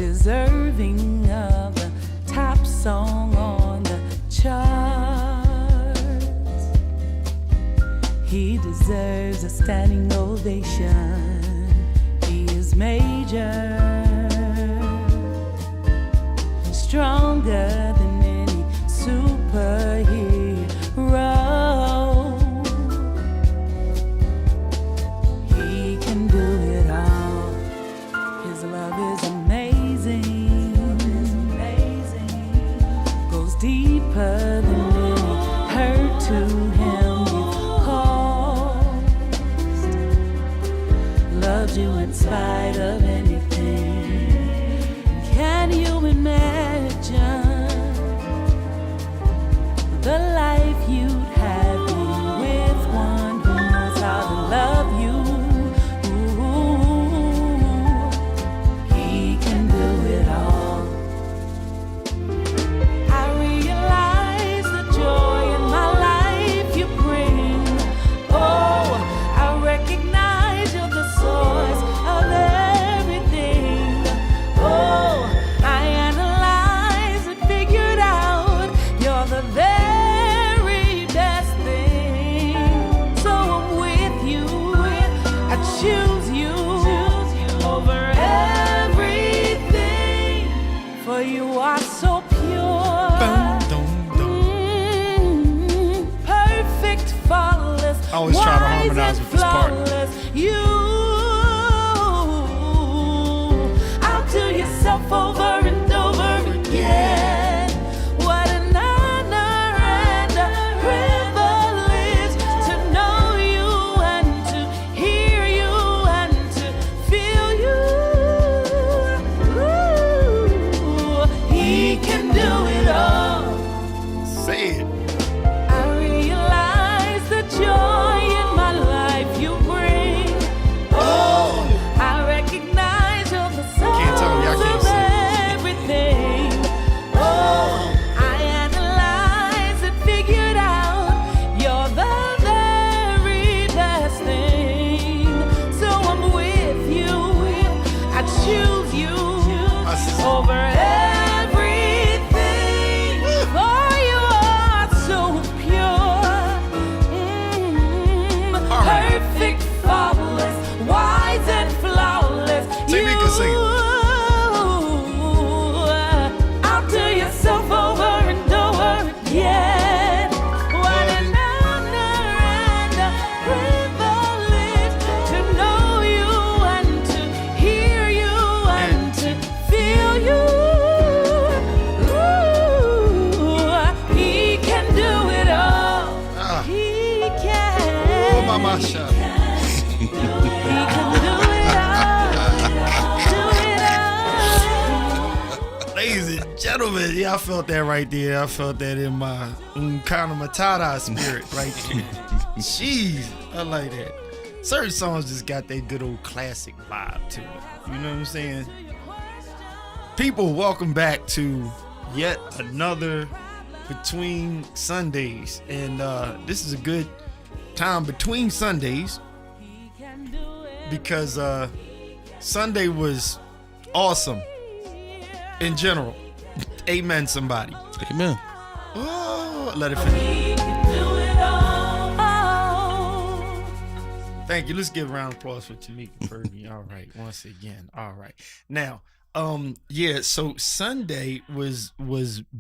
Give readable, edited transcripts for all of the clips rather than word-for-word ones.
deserving of the top song on the charts. He deserves a standing ovation. He is major, stronger than any superhero. He can do it all. His love is amazing, goes deeper than any hurt to him you've caused. Loves you in spite of anything. Can you imagine the life you'd have been with one who knows how to love you? Ooh, he can do it all. I realize the joy in my life you bring. Oh, I recognize you're the source of everything. Oh, I analyze and figured out you're the very best thing. So I'm with you. I choose you over everything. For you are so pure, perfect, flawless. I always try to harmonize with this part. You outdo yourself over and over again. What an honor and a privilege to know you and to hear you and to feel you. Ooh, he can do it all. Say it. I realize the joy in my life you bring. Oh, I recognize you're the Can't tell me I source can't of sing. everything. Oh, I analyze and figured out you're the very best thing. So I'm with you. I choose you over everything. For you are so pure, All right. perfect, flawless, wise and flawless. See, we can sing it. Outdo yourself over and over again. What an honor and a privilege to know you and to hear you and to feel you. Ooh, he can do it all. He can. Oh, Mama Shah. He can do it all. Do it all. Ladies and gentlemen, yeah, I felt that right there. I felt that in my Kana Matata spirit right there. Jeez, I like that. Certain songs just got that good old classic vibe to it. You know what I'm saying? People, welcome back to yet another Between Sundays. And this is a good time between Sundays because Sunday was awesome in general. Amen, somebody. Amen. Oh, let it finish. He can do it all. Thank you. Let's give a round of applause for Tamika Fergie. All right, once again. All right. Now, yeah, so Sunday was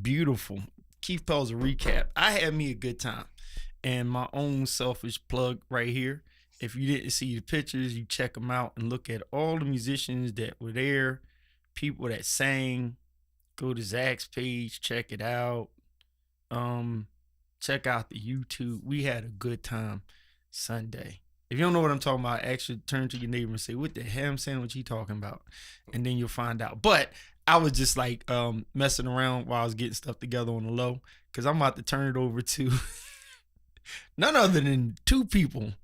beautiful. Keith Pell's a recap. I had me a good time. And my own selfish plug right here. If you didn't see the pictures, you check them out and look at all the musicians that were there, people that sang. Go to Zach's page, check it out. Check out the YouTube. We had a good time Sunday. If you don't know what I'm talking about, actually turn to your neighbor and say, what the ham sandwich he talking about? And then you'll find out. But I was just like messing around while I was getting stuff together on the low, because I'm about to turn it over to none other than two people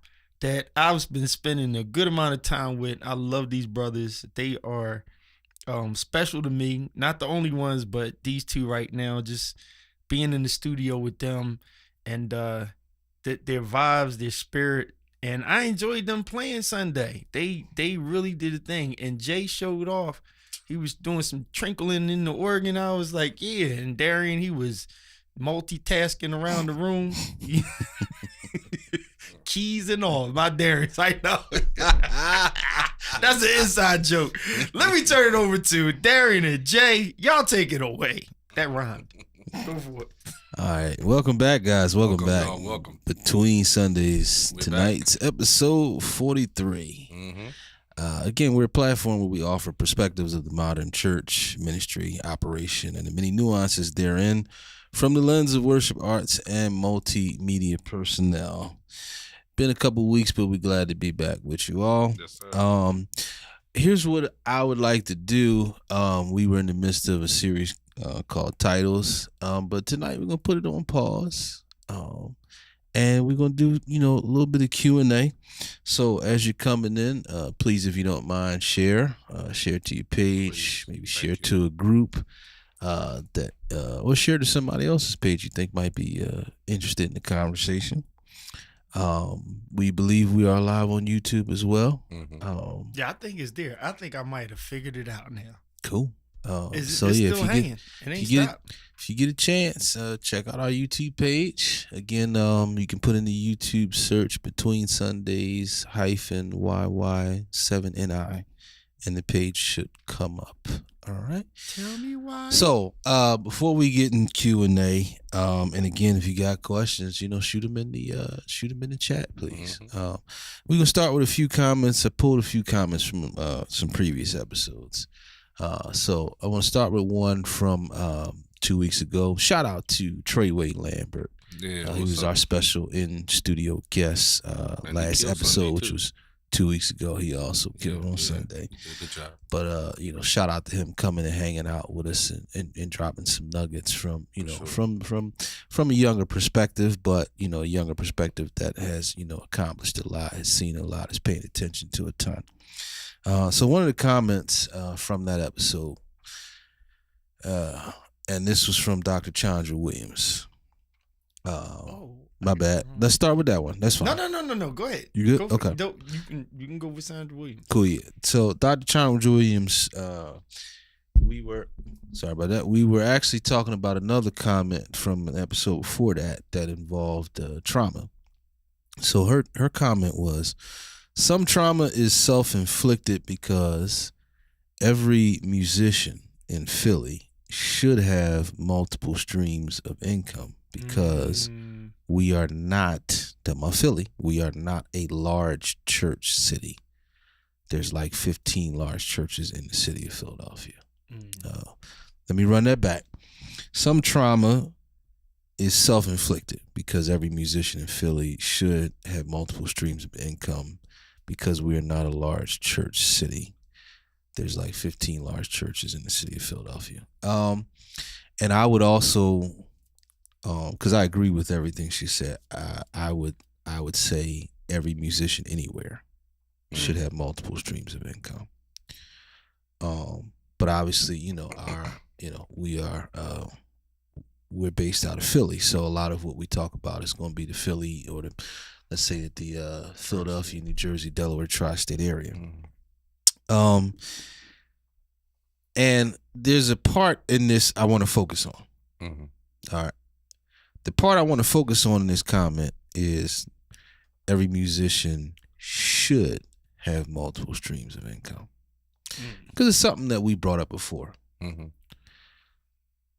that I've been spending a good amount of time with. I love these brothers. They are special to me. Not the only ones, but these two right now, just being in the studio with them and their vibes, their spirit. And I enjoyed them playing Sunday. They really did a thing. And Jay showed off. he was doing some trinkling in the organ. I was like, yeah. And Darian, he was multitasking around the room. Keys and all. My Darius, I know. That's an inside joke. Let me turn it over to Darian and Jay. Y'all take it away. That rhymed. Go for it. All right. Welcome back, guys. Welcome back. Y'all, welcome. Between Sundays, tonight's episode 43. Again, we're a platform where we offer perspectives of the modern church, ministry, operation, and the many nuances therein from the lens of worship arts and multimedia personnel. Been a couple weeks, but we're glad to be back with you all. Yes, sir. Here's what I would like to do. We were in the midst of a series called Titles, but tonight we're gonna put it on pause, and we're gonna do a little bit of Q&A. So as you're coming in, please, if you don't mind, share to your page, maybe share to a group that or share to somebody else's page you think might be interested in the conversation. We believe we are live on YouTube as well. Yeah, I think it's there. I think I might have figured it out now. Cool. It's so yeah, still hanging. It ain't stopped. if you get a chance, check out our YouTube page. Again, you can put in the YouTube search Between Sundays -YY7NI, and the page should come up. All right. Tell me why. So, before we get in Q&A, and again, if you got questions, shoot them in the chat, please. We're gonna start with a few comments. I pulled a few comments from some previous episodes. So I want to start with one from 2 weeks ago. Shout out to Treyway Lambert. Yeah, he was our special in studio guest last episode, which was 2 weeks ago. He also killed on Sunday. Good job. But shout out to him coming and hanging out with us and dropping some nuggets from from a younger perspective, but a younger perspective that has accomplished a lot, has seen a lot, is paying attention to a ton. So one of the comments from that episode, and this was from Dr. Chandra Williams. My bad. Let's start with that one. That's fine. No. Go ahead. You good? Go Okay. You can go with Sandra Williams. Cool. Yeah. So Dr. Chandra Williams, we were actually talking about another comment from an episode before that involved trauma. So her comment was, some trauma is self-inflicted because every musician in Philly should have multiple streams of income because we are not, Philly, we are not a large church city. There's like 15 large churches in the city of Philadelphia. Let me run that back. Some trauma is self-inflicted because every musician in Philly should have multiple streams of income because we are not a large church city. There's like 15 large churches in the city of Philadelphia. And I would also, because I agree with everything she said, I would say every musician anywhere should have multiple streams of income. But obviously, we're based out of Philly, so a lot of what we talk about is going to be the Philly or let's say that the Philadelphia, New Jersey, Delaware tri-state area. And there's a part in this I want to focus on. All right. The part I want to focus on in this comment is every musician should have multiple streams of income. Because it's something that we brought up before. And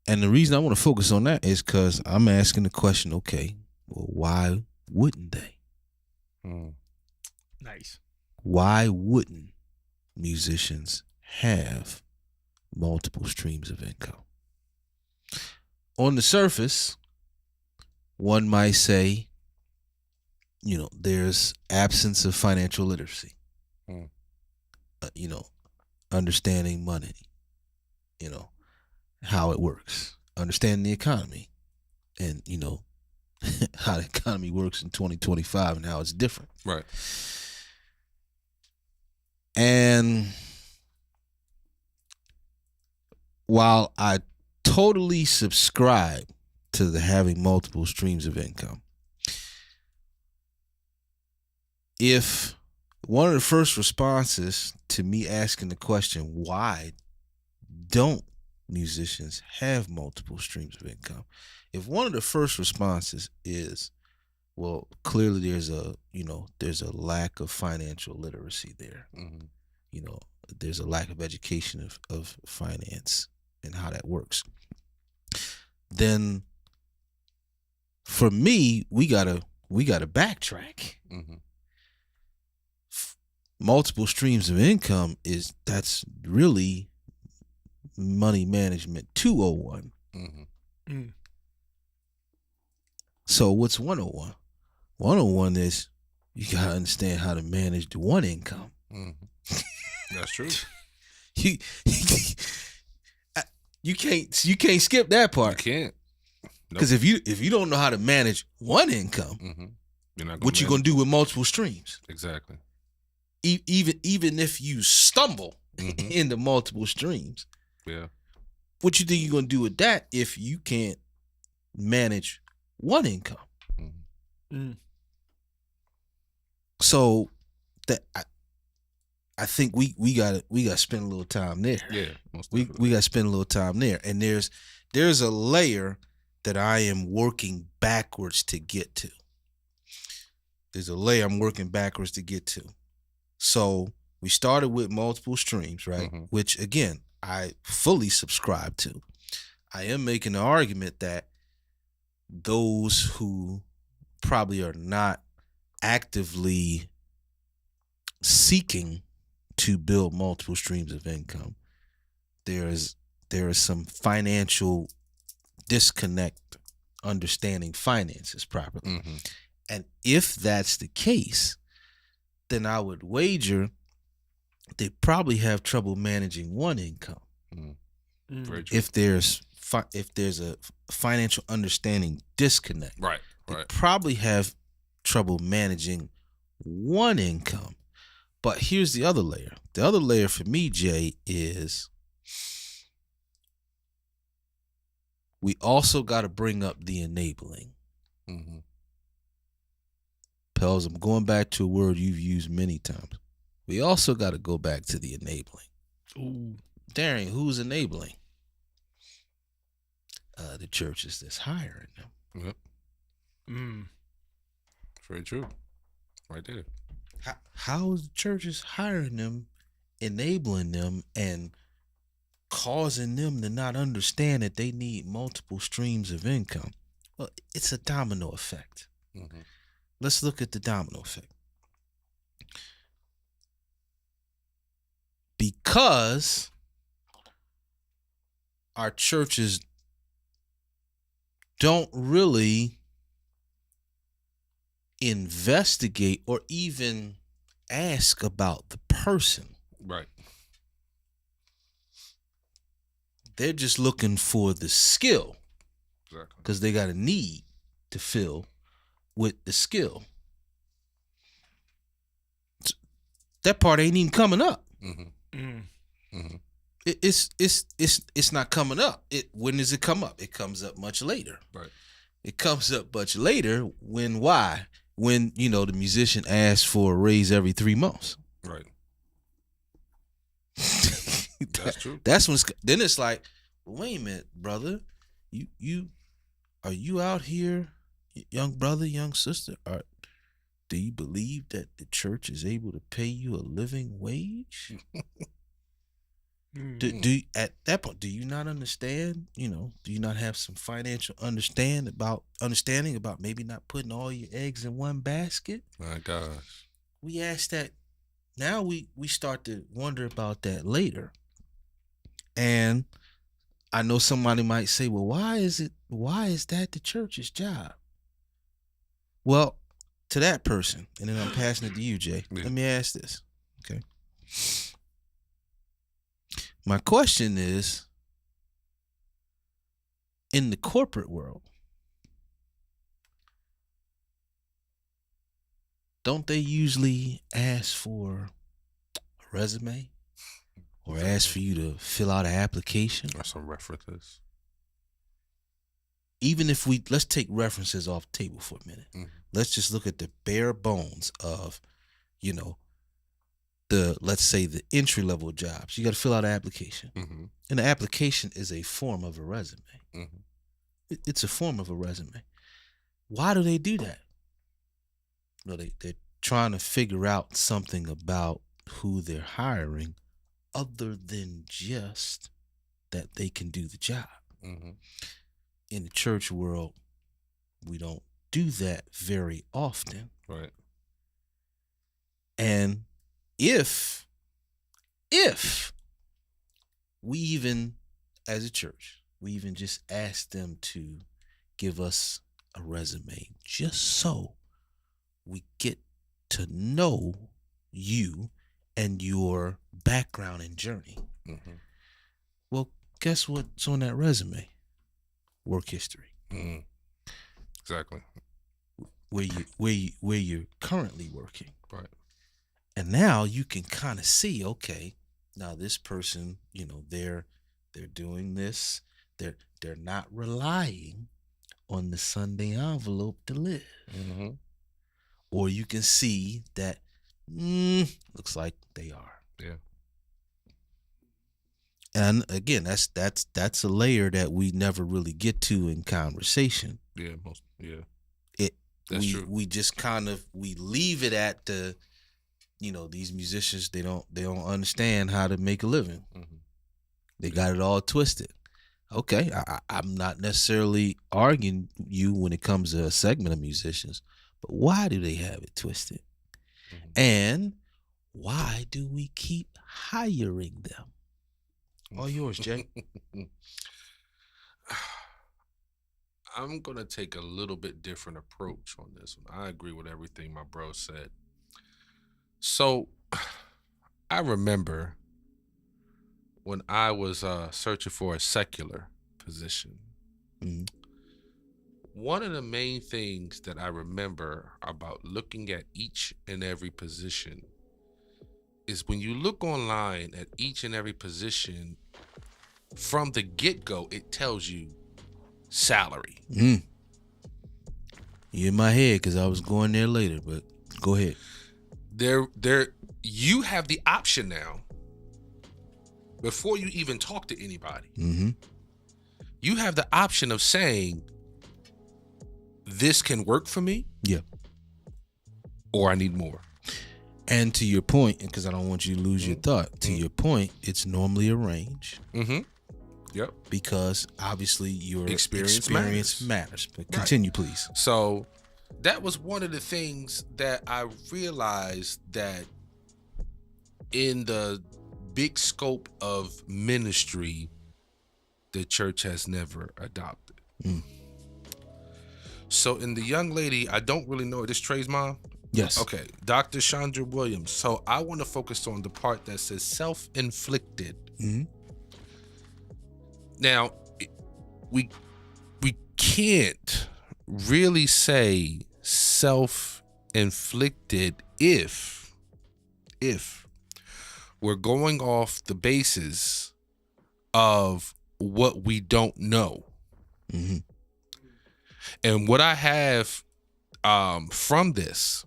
the reason I want to focus on that is because I'm asking the question, okay, well, why wouldn't they? Nice. Why wouldn't musicians have multiple streams of income? On the surface, one might say, there's absence of financial literacy. Understanding money, how it works, understanding the economy, and how the economy works in 2025 and how it's different. Right. And while I totally subscribe to the having multiple streams of income, if one of the first responses to me asking the question, why don't musicians have multiple streams of income? If one of the first responses is, well, clearly there's a lack of financial literacy there. Mhm. You know, there's a lack of education of finance and how that works. Then for me, we gotta backtrack. Mhm. Multiple streams of income that's really money management 201. Mhm. So what's 101? 101 is you gotta understand how to manage the one income. Mhm. That's true. You can't skip that You part, can't. because if you don't know how to manage one income, Mm-hmm. You're not. what you gonna do with multiple streams? Exactly. Even if you stumble Mhm. into multiple streams, Yeah. what you think you're gonna do with that if you can't manage one income? Mhm. So that I think we gotta spend a little time there. Yeah. Most We definitely. gotta spend a little time there. And there's a layer that I am working backwards to get to. There's a layer I'm working backwards to get to. So we started with multiple streams, right? Mhm. Which again, I fully subscribe to. I am making the argument that those who probably are not actively seeking to build multiple streams of income, there is some financial disconnect understanding finances properly. Mhm. And if that's the case, then I would wager they probably have trouble managing one income. Very true. If there's a financial understanding disconnect, Right. they Right. probably have trouble managing one income. But here's the other layer. The other layer for me, Jay, is we also got to bring up the enabling. Mm-hmm. Pels, I'm going back to a word you've used many times. We also got to go back to the enabling. Ooh. Therein, who's enabling? The churches that's hiring them. Yep. Mm. Very true. Right there. How is the churches hiring them, enabling them, and causing them to not understand that they need multiple streams of income? Well, it's a domino effect. Mm-hmm. Let's look at the domino effect. Because our churches don't really investigate or even ask about the person. Right. They're just looking for the skill Exactly. because they got a need to fill with the skill. That part ain't even coming up. Mm-hmm. Mm. Mm-hmm. It's not coming up. When does it come up? It comes up much later. Right. It comes up much later why? When, the musician asks for a raise every 3 months. Right. That's true. That's when then it's like, wait a minute, brother. You are you out here, young brother, young sister? Do you believe that the church is able to pay you a living wage? Do at that point, do you not understand? Do you not have some financial understanding about maybe not putting all your eggs in one basket? My gosh. We ask that now. We start to wonder about that later, and I know somebody might say, "Well, why is that the church's job?" Well, to that person, and then I'm passing it to you, Jay. Yeah. Let me ask this, okay? My question is, in the corporate world, don't they usually ask for a resume or ask for you to fill out an application? Or some references. Even if let's take references off the table for a minute. Mm-hmm. Let's just look at the bare bones of, let's say the entry level jobs, you got to fill out an application, Mm-hmm. and the application is a form of a resume. Mm-hmm. It's a form of a resume. Why do they do that? No, they're trying to figure out something about who they're hiring, other than just that they can do the job. Mm-hmm. In the church world, we don't do that very often. Right. And if we even, as a church, we even just ask them to give us a resume just so we get to know you and your background and journey. Mm-hmm. Well, guess what's on that resume? Work history. Mm-hmm. Exactly. Where you're currently working. Right. And now you can kind of see, okay, now this person, they're doing this. They're not relying on the Sunday envelope to live. Mm-hmm. Or you can see that looks like they are. Yeah. And again, that's a layer that we never really get to in conversation. Yeah. That's true. We just we leave it at the, these musicians, they don't understand how to make a living. Mm-hmm. They got it all twisted. Okay, I'm not necessarily arguing you when it comes to a segment of musicians, but why do they have it twisted? Mm-hmm. And why do we keep hiring them? All yours, Jay. I'm going to take a little bit different approach on this one. I agree with everything my bro said. So I remember when I was searching for a secular position, Mm-hmm. one of the main things that I remember about looking at each and every position is when you look online at each and every position, from the get-go, it tells you salary. You're in my head because I was going there later, but go ahead. You have the option now, before you even talk to anybody, Mm-hmm. you have the option of saying, this can work for me. Yeah. Or I need more. And to your point, because I don't want you to lose your thought, to your point, it's normally a range. Mm-hmm. Yep. Because obviously your Experience matters. But continue, please. So that was one of the things that I realized, that in the big scope of ministry, the church has never adopted. Mm. So in the young lady, I don't really know, this Trey's mom? Yes. Okay, Dr. Chandra Williams. So I want to focus on the part that says self-inflicted. Mm-hmm. Now, we can't really say self-inflicted if we're going off the basis of what we don't know. Mm-hmm. And what I have from this,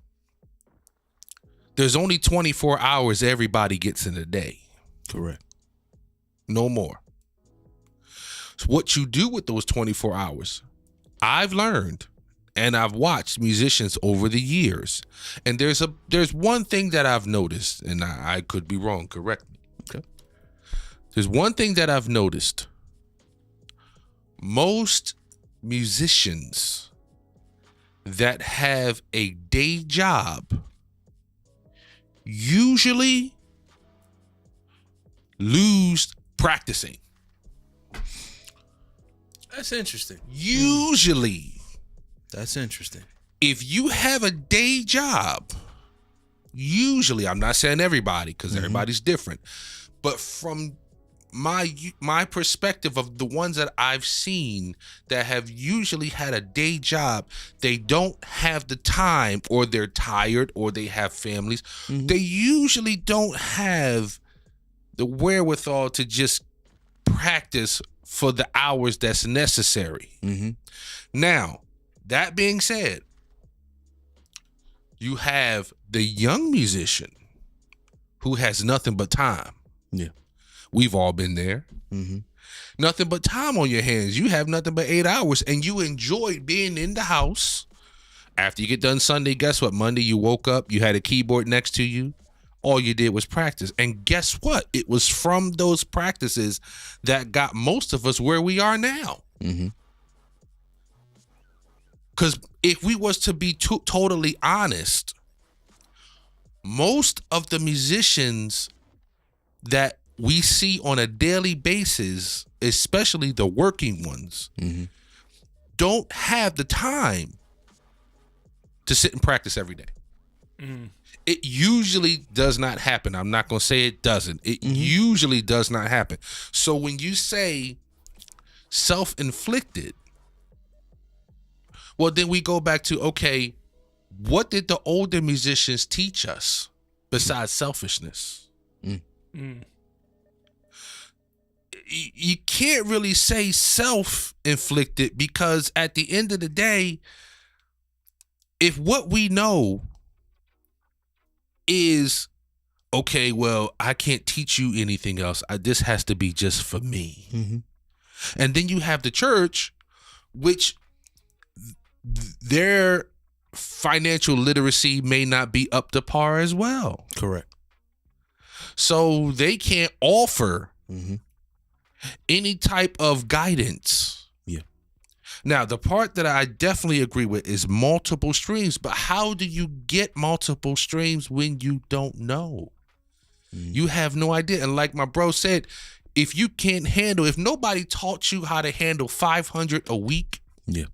there's only 24 hours everybody gets in a day. Correct. No more. So what you do with those 24 hours, I've learned and I've watched musicians over the years. And there's one thing that I've noticed, and I could be wrong, correct me. Okay. There's one thing that I've noticed. Most musicians that have a day job usually lose practicing. That's interesting. Usually. That's interesting. If you have a day job, usually, I'm not saying everybody, because everybody's different, but from my perspective of the ones that I've seen that have usually had a day job, they don't have the time, or they're tired, or they have families. They usually don't have the wherewithal to just practice for the hours that's necessary. Mm-hmm. Now, that being said, you have the young musician who has nothing but time. Yeah. We've all been there. Mm-hmm. Nothing but time on your hands. You have nothing but 8 hours, and you enjoyed being in the house. After you get done Sunday, guess what? Monday, you woke up, you had a keyboard next to you. All you did was practice. And guess what? It was from those practices that got most of us where we are now. Mm-hmm. Because if we was to be totally honest, most of the musicians that we see on a daily basis, especially the working ones, Mm-hmm. don't have the time to sit and practice every day. It usually does not happen. I'm not going to say it doesn't. It usually does not happen. So when you say self-inflicted, well, then we go back to, okay, what did the older musicians teach us besides selfishness? You can't really say self-inflicted, because at the end of the day, if what we know is, okay, well, I can't teach you anything else, this has to be just for me. Mm-hmm. And then you have the church, which their financial literacy may not be up to par as well. Correct. So they can't offer Mm-hmm. any type of guidance. Yeah. Now, the part that I definitely agree with is multiple streams, but how do you get multiple streams when you don't know? You have no idea. And like my bro said, if you can't handle, if nobody taught you how to handle 500 a week, Yeah.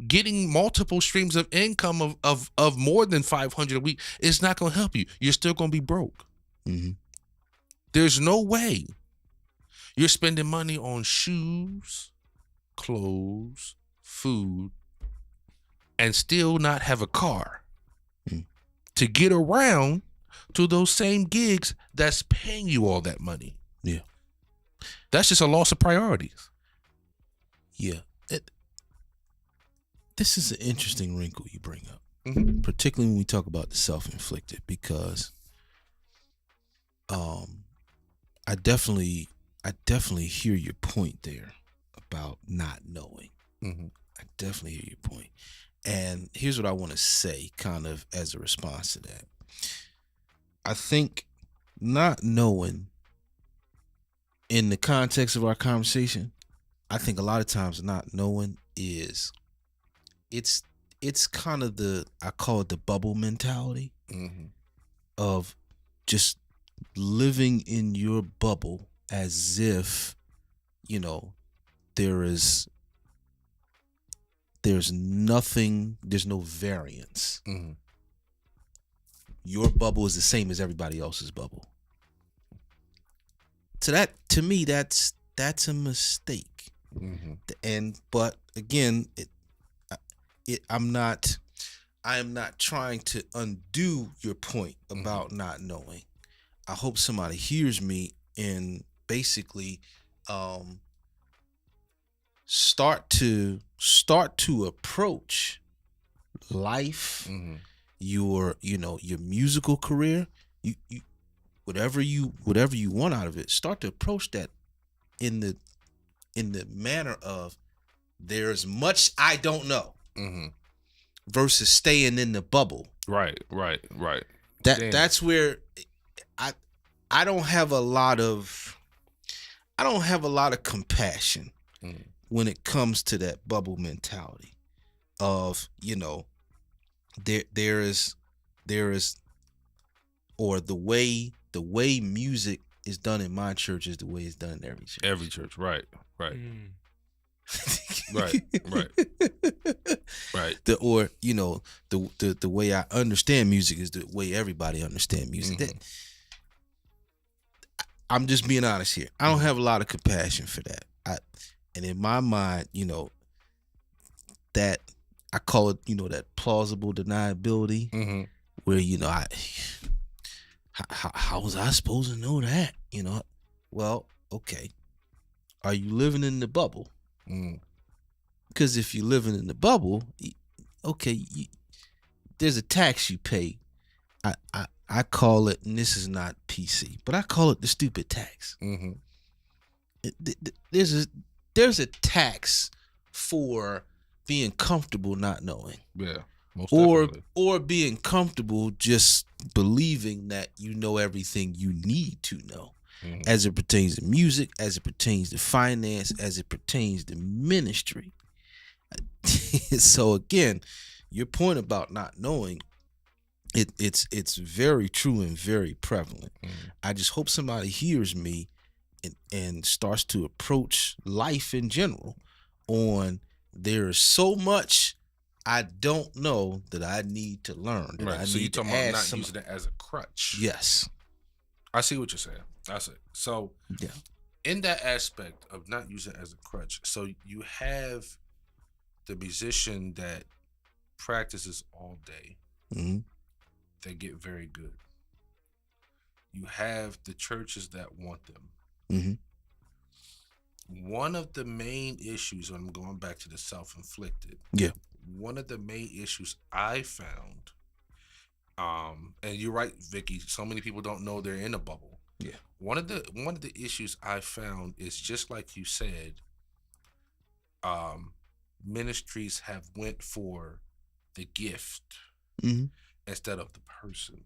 getting multiple streams of income of more than 500 a week is not going to help you. You're still going to be broke. Mm-hmm. There's no way you're spending money on shoes, clothes, food, and still not have a car to get around to those same gigs that's paying you all that money. Yeah. That's just a loss of priorities. Yeah. This is an interesting wrinkle you bring up, Mm-hmm. particularly when we talk about the self-inflicted, because I definitely hear your point there about not knowing. Mm-hmm. I definitely hear your point. And here's what I want to say kind of as a response to that. I think not knowing, in the context of our conversation, I think a lot of times not knowing is, it's kind of I call it the bubble mentality Mm-hmm. of just living in your bubble as if, there's nothing, there's no variance. Mm-hmm. Your bubble is the same as everybody else's bubble. So to me, that's a mistake. Mm-hmm. But again, I am not trying to undo your point about not knowing. I hope somebody hears me and basically start to approach life, Mm-hmm. your musical career, you whatever you want out of it, start to approach that in the manner of, there's much I don't know, Mm-hmm. versus staying in the bubble. Right. Damn. That's where I don't have a lot of compassion when it comes to that bubble mentality of, there is or the way music is done in my church is the way it's done in every church. Every church, right. Right. The way I understand music is the way everybody understands music. Mm-hmm. I'm just being honest here. I don't have a lot of compassion for that. And in my mind, that I call it, that plausible deniability, Mm-hmm. where how was I supposed to know that? Well, okay. Are you living in the bubble? Mm. Because if you're living in the bubble, okay, there's a tax you pay. I I call it, and this is not PC, but I call it the stupid tax. Mm-hmm. There's a tax for being comfortable not knowing. Yeah. Most Or definitely. or being comfortable just believing that you know everything you need to know, as it pertains to music, as it pertains to finance, as it pertains to ministry. So again, your point about not knowing, it's very true and very prevalent. I just hope somebody hears me and starts to approach life in general on there is so much I don't know that I need to learn. That I Right. So need you're to talking about ask not using it as a crutch. Yes. I see what you're saying. That's it. So Yeah. in that aspect of not using it as a crutch, so you have the musician that practices all day. Mm-hmm. They get very good. You have the churches that want them. Mm-hmm. One of the main issues, and I'm going back to the self-inflicted. Yeah. One of the main issues I found, and you're right, Vicky. So many people don't know they're in a bubble. Yeah. One of the issues I found is just like you said. Ministries have went for the gift Mm-hmm. instead of the person.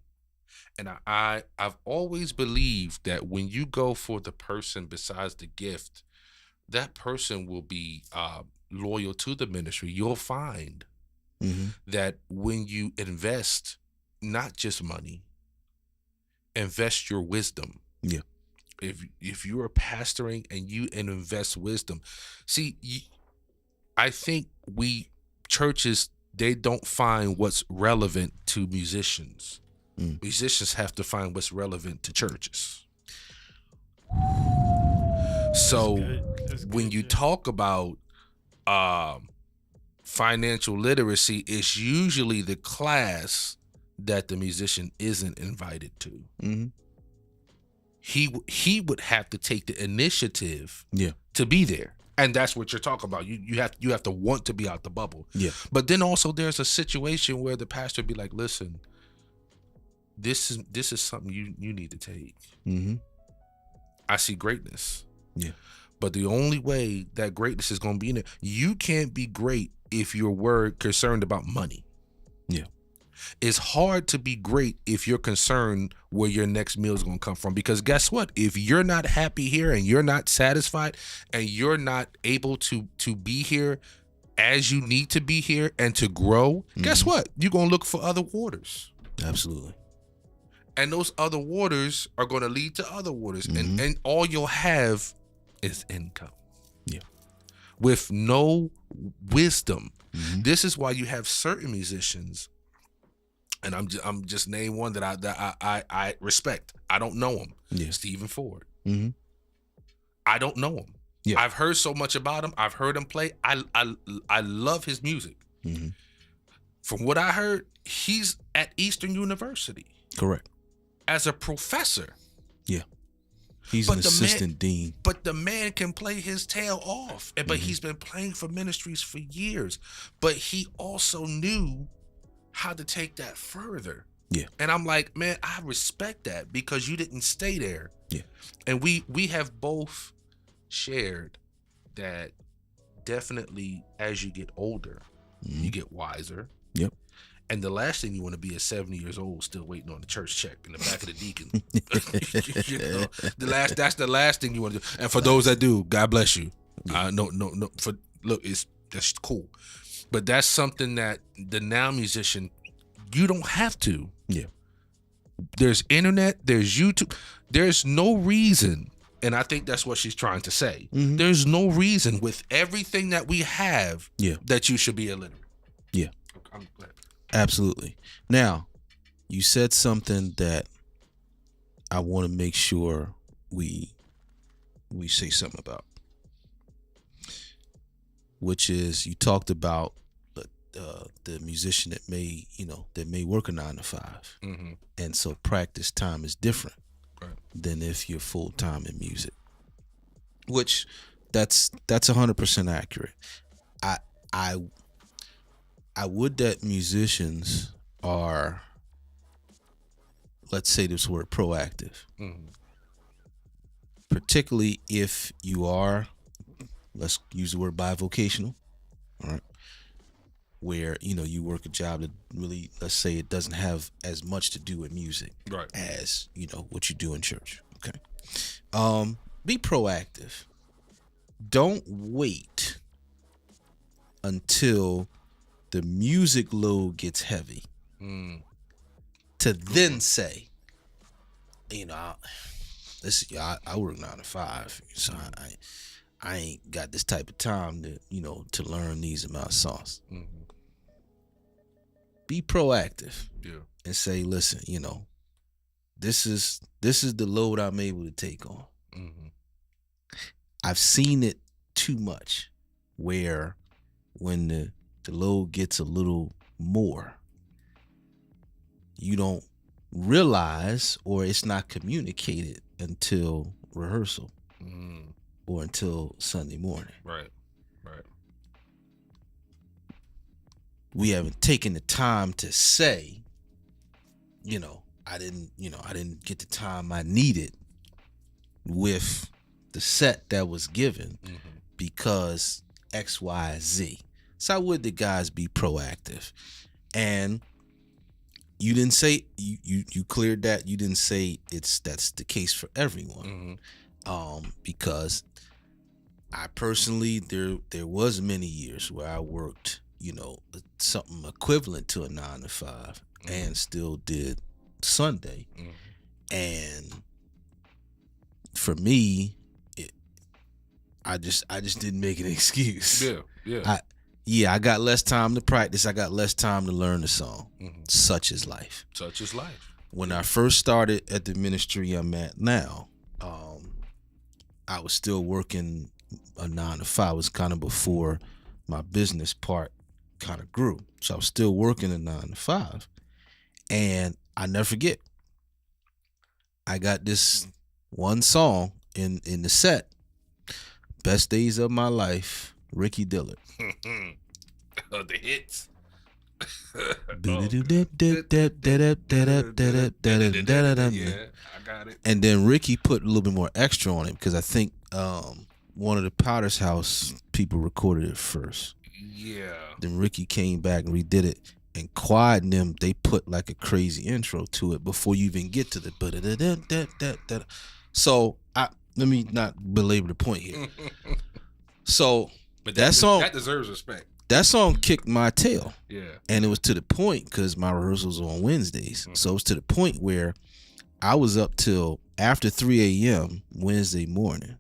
And I've always believed that when you go for the person besides the gift, that person will be loyal to the ministry. You'll find Mm-hmm. that when you invest not just money, invest your wisdom. Yeah. If you are pastoring and you invest wisdom, see, I think churches, they don't find what's relevant to musicians. Musicians have to find what's relevant to churches. So when you talk about financial literacy, it's usually the class that the musician isn't invited to. Mm-hmm. He would have to take the initiative Yeah. to be there. And that's what you're talking about. You have to want to be out the bubble. Yeah. But then also there's a situation where the pastor be like, listen, this is something you need to take. Mm-hmm. I see greatness. Yeah. But the only way that greatness is going to be in there, you can't be great if you're concerned about money. Yeah. It's hard to be great if you're concerned where your next meal is going to come from. Because guess what? If you're not happy here and you're not satisfied and you're not able to be here as you need to be here and to grow, guess what? You're going to look for other waters. Absolutely. And those other waters are going to lead to other waters. And all you'll have is income. Yeah. With no wisdom. This is why you have certain musicians, and I'm just name one that I respect. I don't know him. Yeah. Stephen Ford. Mm-hmm. I don't know him. Yeah. I've heard so much about him. I've heard him play. I love his music. Mm-hmm. From what I heard, he's at Eastern University Correct. as a professor. Yeah. He's But an the assistant dean. But the man can play his tail off. But he's been playing for ministries for years. But he also knew how to take that further. Yeah. And I'm like, man, I respect that because you didn't stay there. Yeah. And we have both shared that definitely as you get older, you get wiser. Yep. And the last thing you want to be is 70 years old, still waiting on the church check in the back of the deacon. You know, that's the last thing you want to do. And for those that do, God bless you. No. That's cool. But that's something that the now musician, you don't have to. Yeah. There's internet, there's YouTube. There's no reason, and I think that's what she's trying to say. There's no reason with everything that we have that you should be illiterate. Yeah. I'm glad. Absolutely. Now, you said something that I want to make sure we say something about, which is you talked about the musician that may work a 9 to 5, and so practice time is different than if you're full time in music. Which that's 100% accurate. I would that musicians are let's say this word proactive, Mm-hmm. particularly if you are, let's use the word bivocational, all right, where you work a job that really, let's say, it doesn't have as much to do with music Right. as what you do in church. Okay. Be proactive. Don't wait until the music load gets heavy to then say, I work 9 to 5, so I ain't got this type of time to learn these amount of songs. Mm-hmm. Be proactive. Yeah. And say, listen, this is the load I'm able to take on. Mm-hmm. I've seen it too much where when the load gets a little more, you don't realize, or it's not communicated until rehearsal or until Sunday morning. Right. We haven't taken the time to say, I didn't get the time I needed with the set that was given because X, Y, Z. So I would the guys be proactive. And you didn't say, you cleared that. You didn't say that's the case for everyone. Because I personally, there was many years where I worked, something equivalent to a 9 to 5 and still did Sunday. And for me, I just didn't make an excuse. Yeah. I got less time to practice. I got less time to learn the song. Such is life. Such is life. When I first started at the ministry I'm at now, I was still working a 9 to 5. It was kind of before my business part kind of grew. So I was still working a 9 to 5. And I never forget, I got this one song in the set, Best Days of My Life, Ricky Dillard. The hits. Yeah, I got it. And then Ricky put a little bit more extra on it because I think one of the Potter's House people recorded it first. Yeah. Then Ricky came back and redid it. And Quad and them, they put like a crazy intro to it before you even get to the. So let me not belabor the point here. So But that song, that deserves respect. that song kicked my tail. Yeah. And it was to the point, because my rehearsals were on Wednesdays. So it was to the point where I was up till after 3 a.m. Wednesday morning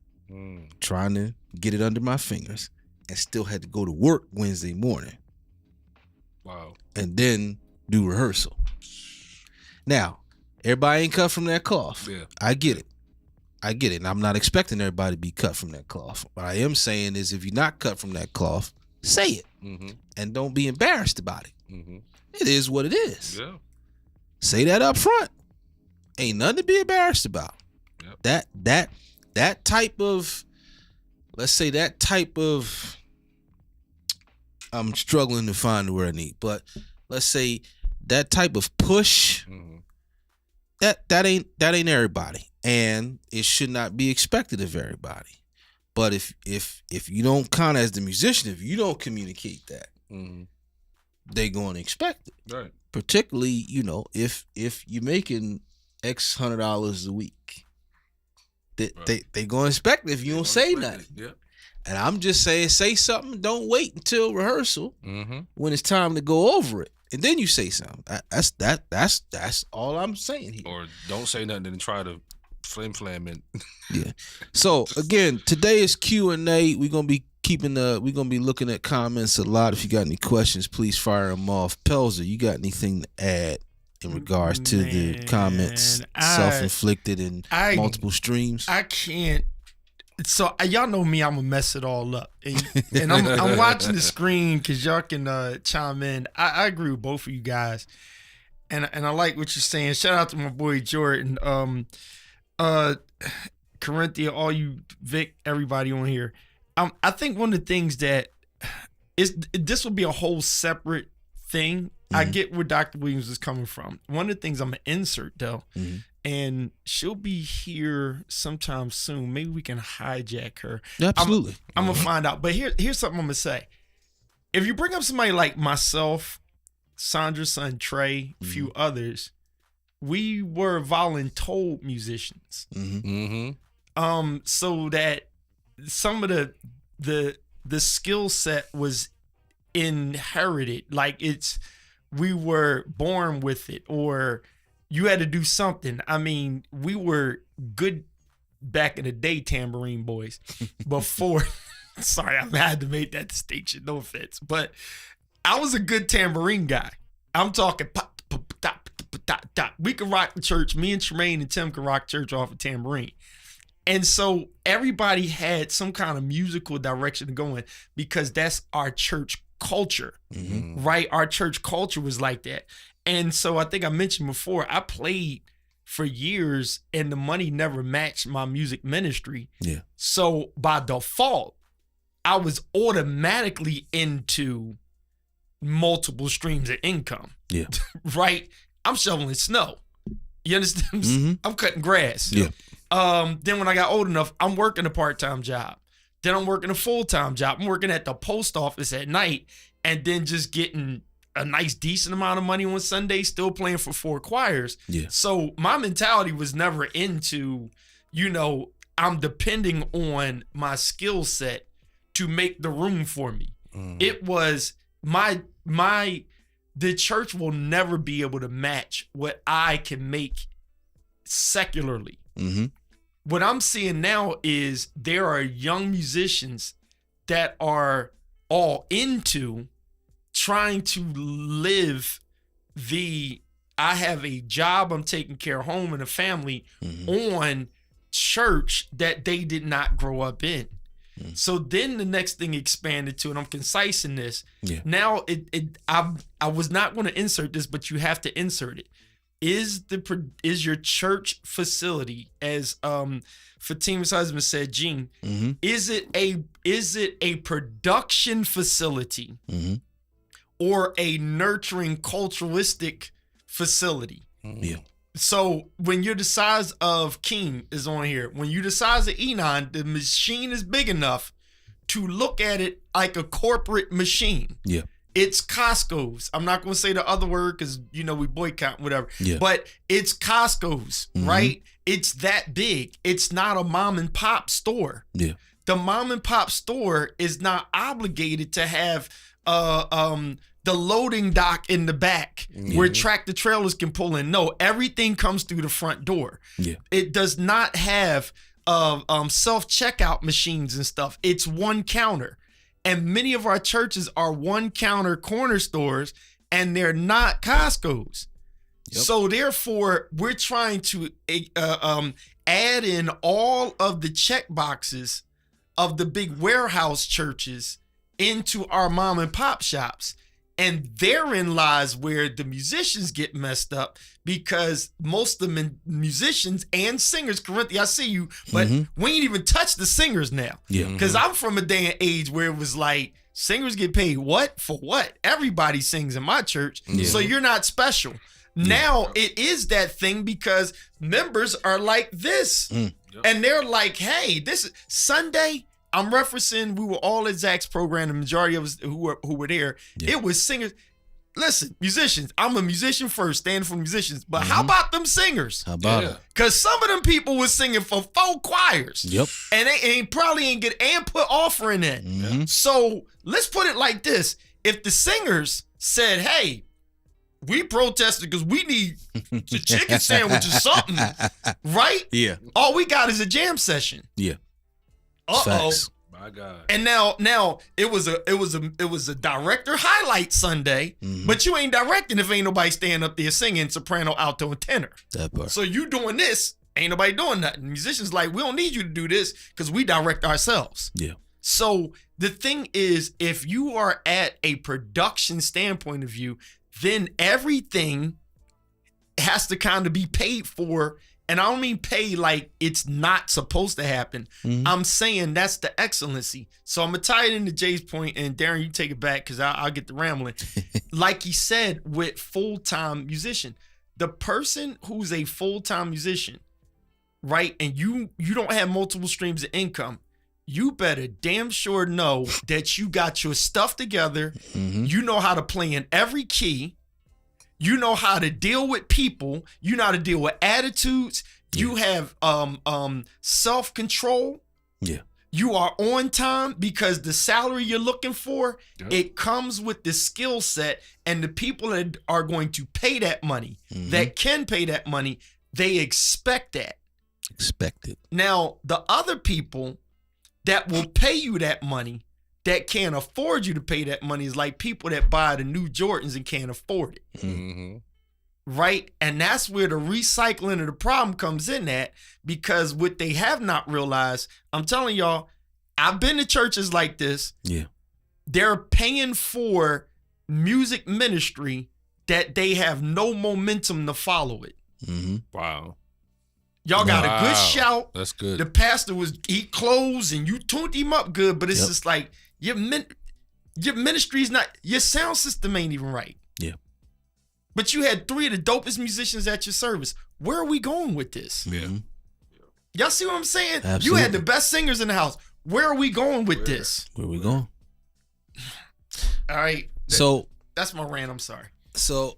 trying to get it under my fingers, and still had to go to work Wednesday morning. Wow. And then do rehearsal. Now, everybody ain't cut from that cloth. Yeah. I get it. And I'm not expecting everybody to be cut from that cloth. What I am saying is, if you're not cut from that cloth, say it. And don't be embarrassed about it. It is what it is. Yeah. Say that up front. Ain't nothing to be embarrassed about. Yep. That type of, let's say that type of, I'm struggling to find the word I need, but let's say that type of push, that ain't everybody, and it should not be expected of everybody. But if you don't kind of, as the musician, if you don't communicate that, they going to expect it. Right. Particularly, if you're making X $100 a week, they going to expect it if you don't say nothing. Yeah. And I'm just saying, say something. Don't wait until rehearsal when it's time to go over it, and then you say something. That's all I'm saying here. Or don't say nothing and try to flam it. Yeah. So again, today is Q&A. We're gonna be looking at comments a lot. If you got any questions, please fire them off. Pelzer, you got anything to add in regards to the comments, self-inflicted and multiple streams? I can't. So y'all know me, I'm gonna mess it all up, and I'm watching the screen because y'all can chime in. I agree with both of you guys, and I like what you're saying. Shout out to my boy Jordan, Corinthia, all you Vic, everybody on here. I think one of the things that this will be a whole separate thing. I get where Dr. Williams is coming from. One of the things I'm gonna insert though, and she'll be here sometime soon. Maybe we can hijack her. Absolutely. I'm gonna find out. But here's something I'm gonna say. If you bring up somebody like myself, Sandra's son Trey, a few others, we were voluntold musicians. So that some of the skill set was inherited. Like we were born with it, or you had to do something. I mean, we were good back in the day, tambourine boys. Before, sorry, I had to make that distinction. No offense, but I was a good tambourine guy. I'm talking pop, pop, pop, pop, pop, pop. We could rock the church. Me and Tremaine and Tim could rock church off a tambourine. And so everybody had some kind of musical direction to go in because that's our church culture, right? Our church culture was like that. And so I think I mentioned before, I played for years and the money never matched my music ministry. Yeah. So by default, I was automatically into multiple streams of income. Yeah. Right? I'm shoveling snow. You understand? I'm cutting grass. Yeah. Then when I got old enough, I'm working a part-time job. Then I'm working a full-time job. I'm working at the post office at night and then just getting a nice decent amount of money on Sunday, still playing for 4 choirs. Yeah. So my mentality was never into, I'm depending on my skill set to make the room for me. It was the church will never be able to match what I can make secularly. What I'm seeing now is there are young musicians that are all into trying to live I have a job, I'm taking care of home and a family on church that they did not grow up in. So then the next thing expanded to, and I'm concise in this. Yeah. Now I was not going to insert this, but you have to insert it. Is your church facility, as Fatima's husband said, Gene, is it a production facility or a nurturing culturalistic facility? Yeah. So when you're the size of King is on here, when you're the size of Enon, the machine is big enough to look at it like a corporate machine. Yeah. It's Costco's. I'm not going to say the other word because, we boycott, whatever. Yeah. But it's Costco's, right? It's that big. It's not a mom and pop store. Yeah. The mom and pop store is not obligated to have the loading dock in the back where tractor trailers can pull in. No, everything comes through the front door. Yeah. It does not have self-checkout machines and stuff. It's one counter. And many of our churches are one counter corner stores and they're not Costco's. Yep. So therefore, we're trying to add in all of the check boxes of the big warehouse churches into our mom and pop shops. And therein lies where the musicians get messed up, because most of the musicians and singers, Corinthia, I see you, but we ain't even touch the singers now. Yeah. Because I'm from a day and age where it was like, singers get paid what? For what? Everybody sings in my church. Yeah. So you're not special. Now it is that thing because members are like this. And they're like, hey, this is Sunday. I'm referencing, we were all at Zach's program. The majority of us who were there, it was singers. Listen, musicians. I'm a musician first, standing for musicians. But how about them singers? How about it? Because some of them people was singing for 4 choirs. Yep. And they probably ain't get and put offering in. So let's put it like this. If the singers said, hey, we protested because we need the chicken sandwich or something, right? Yeah. All we got is a jam session. Yeah. Facts. My God. And now it was a director highlight Sunday, but you ain't directing if ain't nobody standing up there singing soprano, alto, and tenor. That part. So you doing this, ain't nobody doing nothing. Musicians like, we don't need you to do this because we direct ourselves. Yeah. So the thing is, if you are at a production standpoint of view, then everything has to kind of be paid for And I don't mean pay like it's not supposed to happen. I'm saying that's the excellency. So I'm going to tie it into Jay's point, and Darren, you take it back because I'll get the rambling. Like he said, with full-time musician, the person who's a full-time musician, right, and you don't have multiple streams of income, you better damn sure know that you got your stuff together. You know how to play in every key. You know how to deal with people. You know how to deal with attitudes. You have self-control. Yeah. You are on time because the salary you're looking for, it comes with the skill set, and the people that are going to pay that money, that can pay that money, they expect that. Expect it. Now, the other people that will pay you that money, that can't afford you to pay that money, is like people that buy the new Jordans and can't afford it. Right? And that's where the recycling of the problem comes in at, because what they have not realized, I'm telling y'all, I've been to churches like this. Yeah. They're paying for music ministry that they have no momentum to follow it. Wow. Y'all got a good shout. That's good. The pastor he closed and you tuned him up good, but it's just like your ministry's not, your sound system ain't even right. Yeah. But you had 3 of the dopest musicians at your service. Where are we going with this? Yeah. Y'all see what I'm saying? Absolutely. You had the best singers in the house. Where are we going with this? Where we going? All right. So That's my rant. I'm sorry. So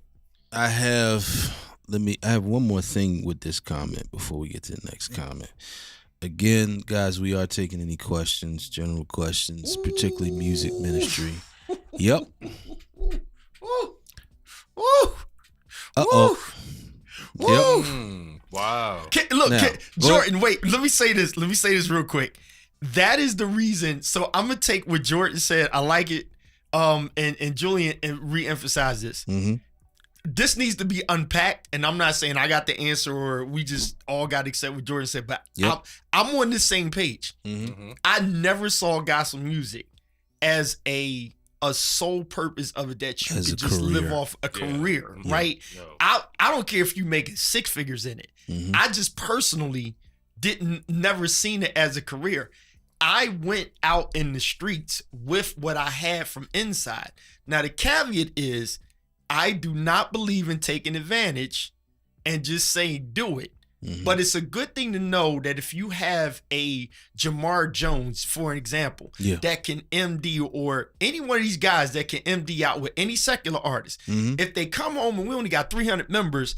I have one more thing with this comment before we get to the next comment. Again, guys, we are taking any questions, general questions, particularly music ministry. Yep. Woo. Woo. Uh-oh. Woo. Yep. Wow. Jordan, wait, let me say this real quick. That is the reason. So I'm going to take what Jordan said. I like it. And Julian re-emphasize this. This needs to be unpacked, and I'm not saying I got the answer or we just all got to accept what Jordan said, but I'm on the same page. I never saw gospel music as a sole purpose of it that you As could a just career. live off a career, right? No. I don't care if you making 6 figures in it. I just personally never seen it as a career. I went out in the streets with what I had from inside. Now the caveat is, I do not believe in taking advantage and just saying do it. But it's a good thing to know that if you have a Jamar Jones, for an example, that can MD, or any one of these guys that can MD out with any secular artist, if they come home and we only got 300 members,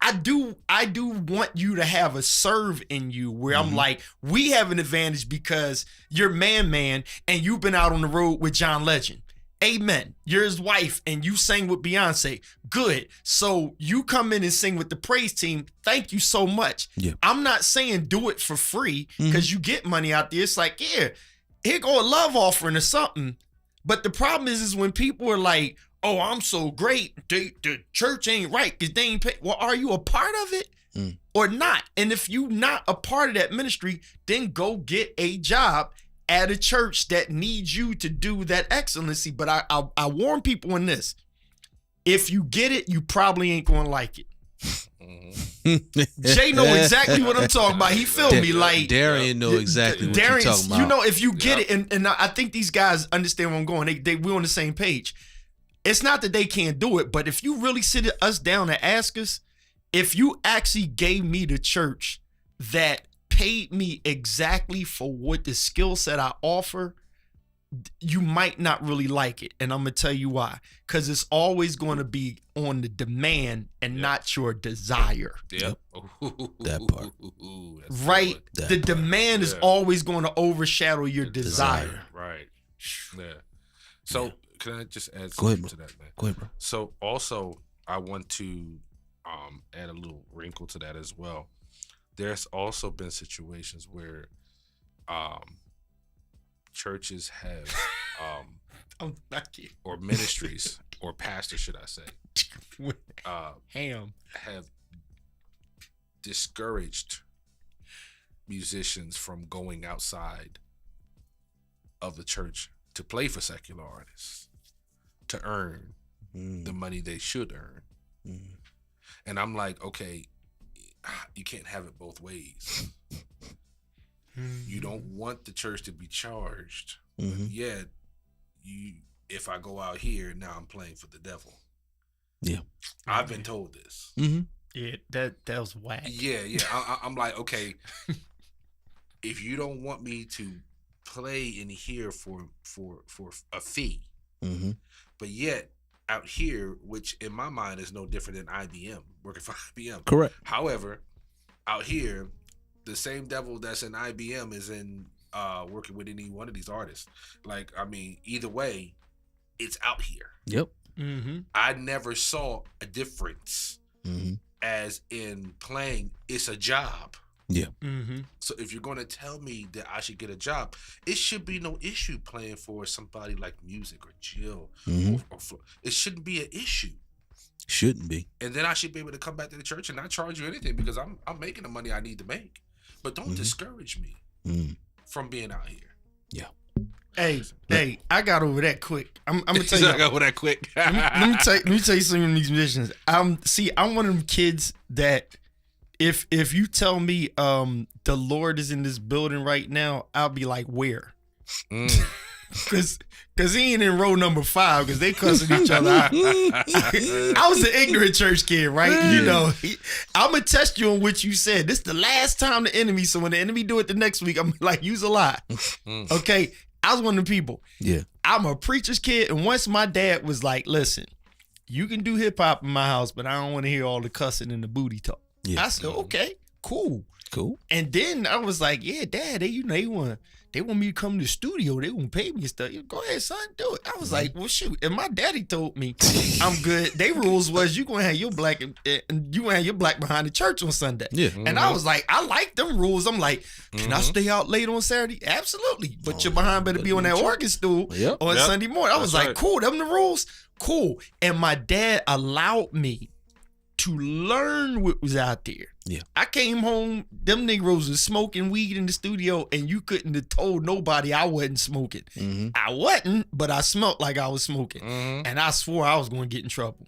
I do want you to have a serve in you where I'm like, we have an advantage because you're man, and you've been out on the road with John Legend. Amen. You're his wife and you sang with Beyonce. Good. So you come in and sing with the praise team. Thank you so much. Yeah. I'm not saying do it for free because you get money out there. It's like, here go a love offering or something. But the problem is when people are like, oh, I'm so great, the church ain't right because they ain't pay. Well, are you a part of it or not? And if you not a part of that ministry, then go get a job at a church that needs you to do that excellency. But I warn people in this. If you get it, you probably ain't going to like it. Jay know exactly what I'm talking about. He feel me like Darian know exactly what you're talking about. You know, if you get it, and I think these guys understand where I'm going. We're on the same page. It's not that they can't do it, but if you really sit us down and ask us, if you actually gave me the church that paid me exactly for what the skill set I offer, you might not really like it. And I'm going to tell you why. Because it's always going to be on the demand and not your desire. Yep. That part. Right? The demand is always going to overshadow your desire. Right. Yeah. So can I just add Go ahead, something to that, man? Go ahead, bro. So also, I want to add a little wrinkle to that as well. There's also been situations where churches have I'm not kidding. or ministries or pastors, should I say, have discouraged musicians from going outside of the church to play for secular artists to earn the money they should earn. And I'm like, okay, you can't have it both ways. You don't want the church to be charged, but yet if I go out here now, I'm playing for the devil. Yeah, I've been told this. Yeah, that was whack. Yeah. I'm like, okay, if you don't want me to play in here for a fee, but yet out here, which in my mind is no different than IBM, working for IBM. Correct. However, out here, the same devil that's in IBM is in working with any one of these artists. Like, I mean, either way, it's out here. Yep. I never saw a difference as in playing. It's a job. Yeah. So if you're going to tell me that I should get a job, it should be no issue playing for somebody like Music or Jill or Flo. It shouldn't be an issue. Shouldn't be. And then I should be able to come back to the church and not charge you anything because I'm making the money I need to make. But don't discourage me from being out here. Yeah. Hey, I got over that quick. I'm gonna tell you. I got over that quick. let me tell you something of these musicians. I'm one of them kids that if you tell me the Lord is in this building right now, I'll be like, where? Cause he ain't in row number 5 because they cussing each other out. I was an ignorant church kid, right? You know, I'm gonna test you on what you said. This is the last time the enemy. So when the enemy do it the next week, I'm like, use a lie. Okay, I was one of the people. Yeah, I'm a preacher's kid, and once my dad was like, "Listen, you can do hip hop in my house, but I don't want to hear all the cussing and the booty talk." Yeah. I said, "Okay, cool." And then I was like, "Yeah, Dad, they want me to come to the studio. They want to pay me and stuff. Go ahead, son, do it." I was like, "Well, shoot." And my daddy told me, "I'm good." They rules was you gonna have your black and you gonna have your black behind the church on Sunday. Yeah. And I was like, I like them rules. I'm like, can I stay out late on Saturday? Absolutely. But your behind better be on that organ stool on Sunday morning. I was like, cool. Them the rules. Cool. And my dad allowed me to learn what was out there. Yeah. I came home, them Negroes was smoking weed in the studio, and you couldn't have told nobody I wasn't smoking. I wasn't, but I smelled like I was smoking. And I swore I was going to get in trouble.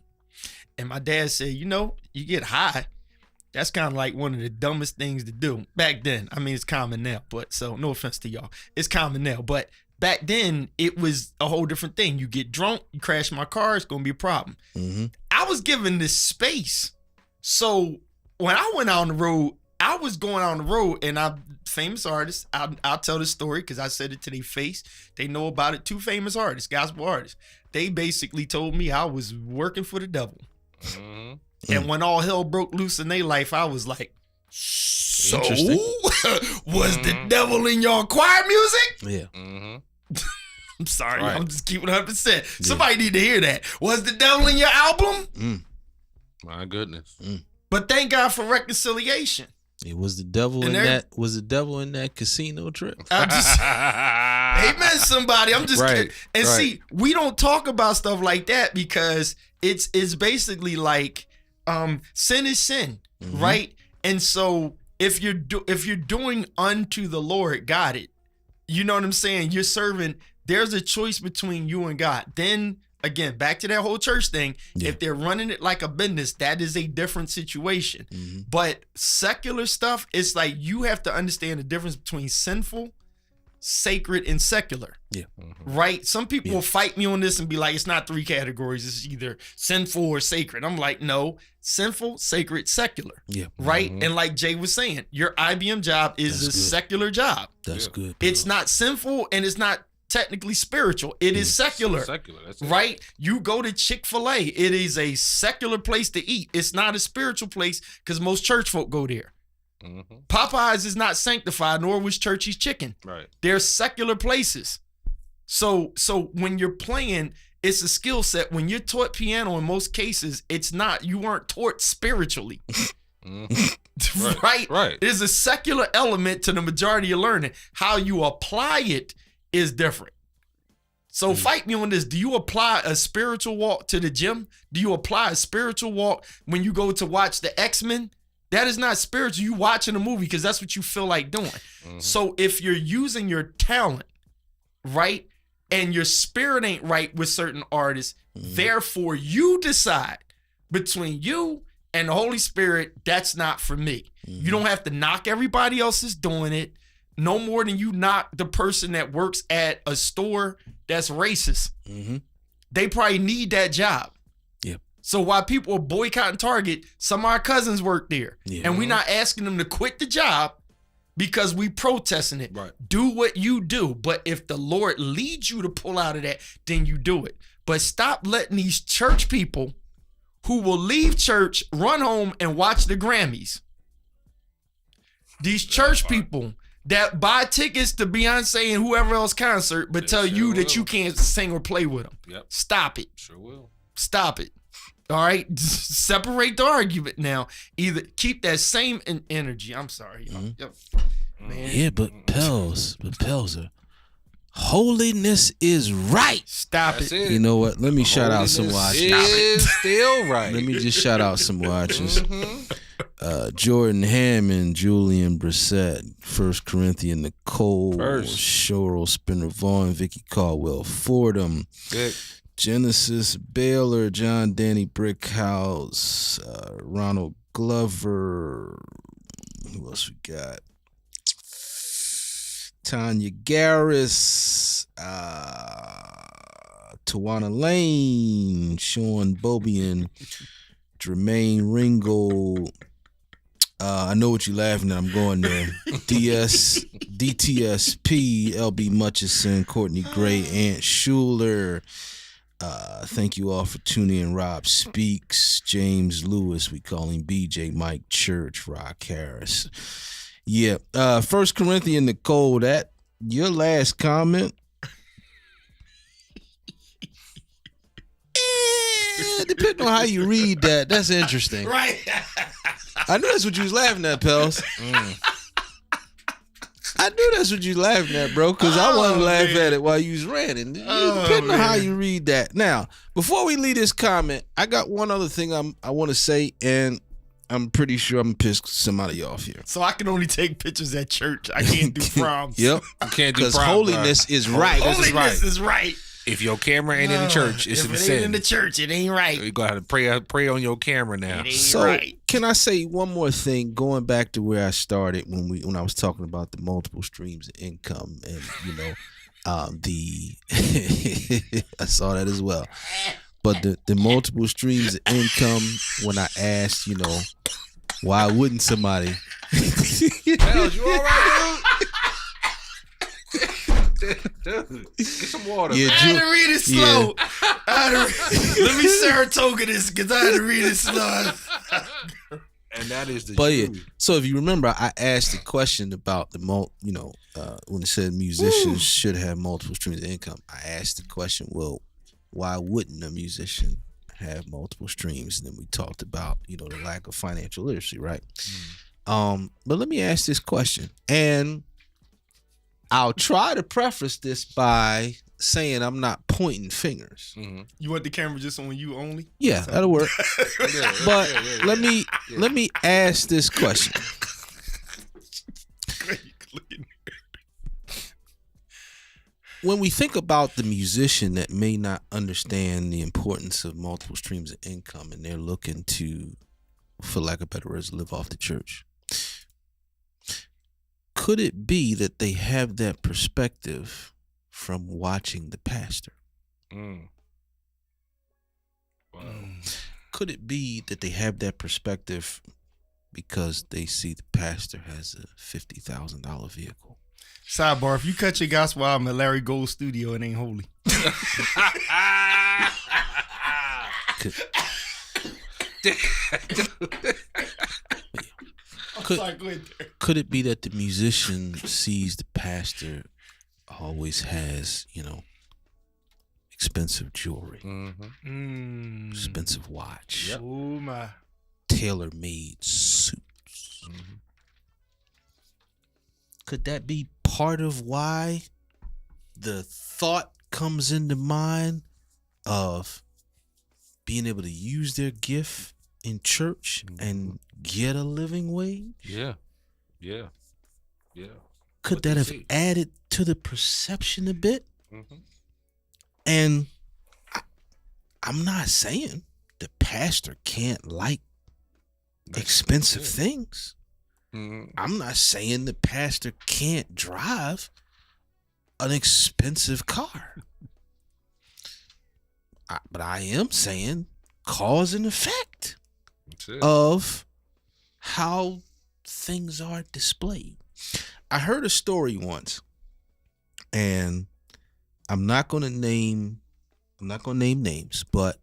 And my dad said, you know, you get high. That's kind of like one of the dumbest things to do. Back then, I mean, it's common now, but so no offense to y'all. It's common now, but back then, it was a whole different thing. You get drunk, you crash my car, it's going to be a problem. I was given this space. So when I went out on the road, I was going on the road, and famous artists, I'll tell the story because I said it to their face. They know about it. 2 famous artists, gospel artists. They basically told me I was working for the devil. And when all hell broke loose in their life, I was like, so was the devil in your choir music? Yeah. I'm sorry. Right. I'm just keeping 100%. Somebody need to hear that. Was the devil in your album? My goodness. But thank God for reconciliation. It was the devil And in there- that. Was the devil in that casino trip? I'm just, amen, somebody. I'm just Right, kidding. And right. see, we don't talk about stuff like that because it's basically like sin is sin, right? And so if you're doing unto the Lord, got it. You know what I'm saying? You're serving. There's a choice between you and God. Then again, back to that whole church thing. Yeah. If they're running it like a business, that is a different situation. But secular stuff, it's like you have to understand the difference between sinful, sacred, and secular. Yeah. Right? Some people will fight me on this and be like, it's not 3 categories. It's either sinful or sacred. I'm like, no, sinful, sacred, secular. Yeah. Right? And like Jay was saying, your IBM job is That's a good. secular job. That's good. It's not sinful and it's not technically spiritual. It is secular. Secular. That's it. Right? You go to Chick-fil-A. It is a secular place to eat. It's not a spiritual place because most church folk go there. Popeyes is not sanctified, nor was Churchy's Chicken. Right. They're secular places. So when you're playing, it's a skill set. When you're taught piano, in most cases, it's not. You weren't taught spiritually. Right? Right. There's a secular element to the majority of learning. How you apply it is different. So fight me on this. Do you apply a spiritual walk to the gym? Do you apply a spiritual walk when you go to watch the X-Men? That is not spiritual. You watching a movie because that's what you feel like doing. So if you're using your talent, right, and your spirit ain't right with certain artists, therefore you decide between you And the Holy Spirit, that's not for me. You don't have to knock everybody else is doing it no more than you knock the person that works at a store that's racist. They probably need that job. Yeah. So while people are boycotting Target, some of our cousins work there. Yeah. And we're not asking them to quit the job because we protesting it. Right. Do what you do. But if the Lord leads you to pull out of that, then you do it. But stop letting these church people who will leave church, run home, and watch the Grammys. These church people that buy tickets to Beyonce and whoever else concert, but tell you that you can't sing or play with them. Yep. Stop it. Sure will. Stop it. All right? Separate the argument now. Either keep that same energy. I'm sorry. Yep. Man. Yeah, but Pels are holiness is right. Stop That's it. it. You know what? Let me shout out some Holiness watches. is still right. Let me just shout out some watches. Jordan Hammond, Julian Brissett, 1 Corinthian Nicole, Cheryl Spinner Vaughn, Vicky Caldwell Fordham, Good. Genesis Baylor, John Danny Brickhouse, Ronald Glover. Who else we got? Tanya Garris, Tawana Lane, Sean Bobian, Jermaine Ringo. I know what you're laughing at. I'm going there. DTSP, LB Mutchison, Courtney Gray, Ant Schuler. Thank you all for tuning in. Rob Speaks, James Lewis, we call him BJ, Mike Church, Rock Harris. Yeah. 1 Corinthian Nicole, that your last comment. Depending on how you read that, that's interesting. Right. I knew that's what you was laughing at, Pels. I knew that's what you was laughing at, bro, because I wanted to laugh at it while you was ranting. Depending on how you read that. Now, before we leave this comment, I got one other thing I want to say, and I'm pretty sure I'm gonna piss somebody off here. So I can only take pictures at church. I can't do proms. Yep. You can't do Because prom, holiness is right. Holiness is right. If your camera ain't in the church, it's if a it sin. ain't in the church, it ain't right. You gotta have to pray on your camera now. It ain't So right. can I say one more thing? Going back to where I started when I was talking about the multiple streams of income, and I saw that as well. But the multiple streams of income, when I asked, why wouldn't somebody? Hells, you all right, dude? Get some water. Yeah, I had to read it slow. Let me Saratoga this because I had to read it slow. And that is the But yeah, truth. so if you remember, I asked a question about the when it said musicians should have multiple streams of income. I asked the question, well, why wouldn't a musician have multiple streams? And then we talked about, the lack of financial literacy, right? But let me ask this question, and I'll try to preface this by saying I'm not pointing fingers. You want the camera just on you only? Yeah, that'll work. But let me ask this question. When we think about the musician that may not understand the importance of multiple streams of income, and they're looking to, for lack of better words, live off the church, could it be that they have that perspective from watching the pastor? Wow. Could it be that they have that perspective because they see the pastor has a $50,000 vehicle? Sidebar: if you cut your gospel album at Larry Gold's studio, it ain't holy. Could it be that the musician sees the pastor always has, expensive jewelry, expensive watch, Yep. Oh my! tailor-made suits? Could that be part of why the thought comes into mind of being able to use their gift in church and get a living wage? Yeah. Could What that they have see. added to the perception a bit? And I'm not saying the pastor can't like expensive things. Mhm. I'm not saying the pastor can't drive an expensive car. But I am saying cause and effect That's it. of how things are displayed. I heard a story once, and I'm not going to name names, but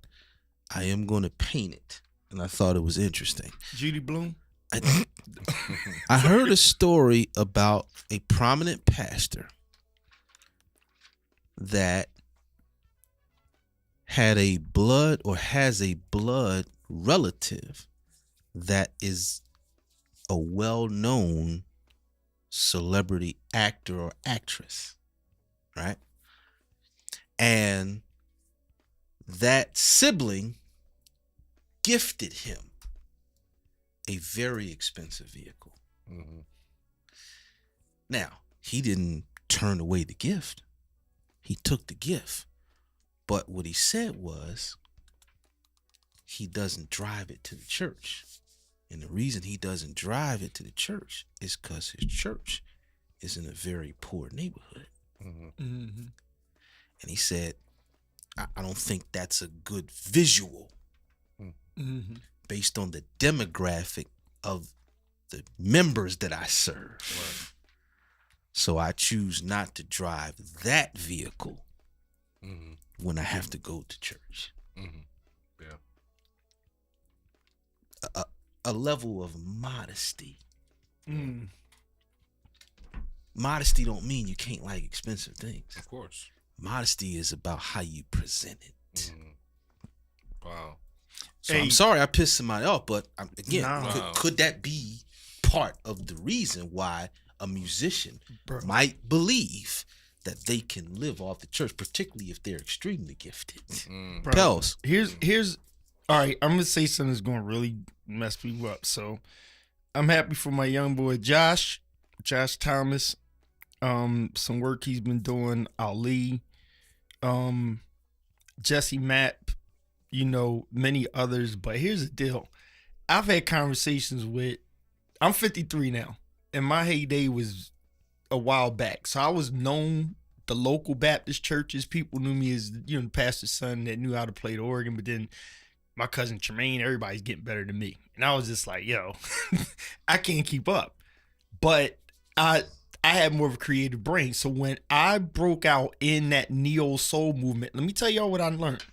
I am going to paint it, and I thought it was interesting. Judy Bloom. I heard a story about a prominent pastor that has a blood relative that is a well-known celebrity actor or actress, right? And that sibling gifted him a very expensive vehicle. Mhm. Now, he didn't turn away the gift. He took the gift. But what he said was he doesn't drive it to the church. And the reason he doesn't drive it to the church is because his church is in a very poor neighborhood. Mhm. Mm-hmm. And he said, I don't think that's a good visual Mm-hmm. based on the demographic of the members that I serve. Right. So I choose not to drive that vehicle Mhm. when I have to go to church. Mhm. Yeah. A level of modesty. Mm. Modesty don't mean you can't like expensive things. Of course. Modesty is about how you present it. Mhm. Wow. So Hey. I'm sorry I pissed somebody off, but again, Nah. Wow. could that be part of the reason why a musician Bro. might believe that they can live off the church, particularly if they're extremely gifted? Mm. Bro. Pels. Here's all right, I'm gonna say something that's gonna really mess people up. So I'm happy for my young boy Josh Thomas. Some work he's been doing, Ali, Jesse Mapp, many others. But here's the deal. I've had conversations I'm 53 now, and my heyday was a while back. So I was known the local Baptist churches. People knew me as, the pastor's son that knew how to play the organ. But then my cousin Tremaine, everybody's getting better than me. And I was just like, yo, I can't keep up. But I had more of a creative brain. So when I broke out in that neo soul movement, let me tell y'all what I learned.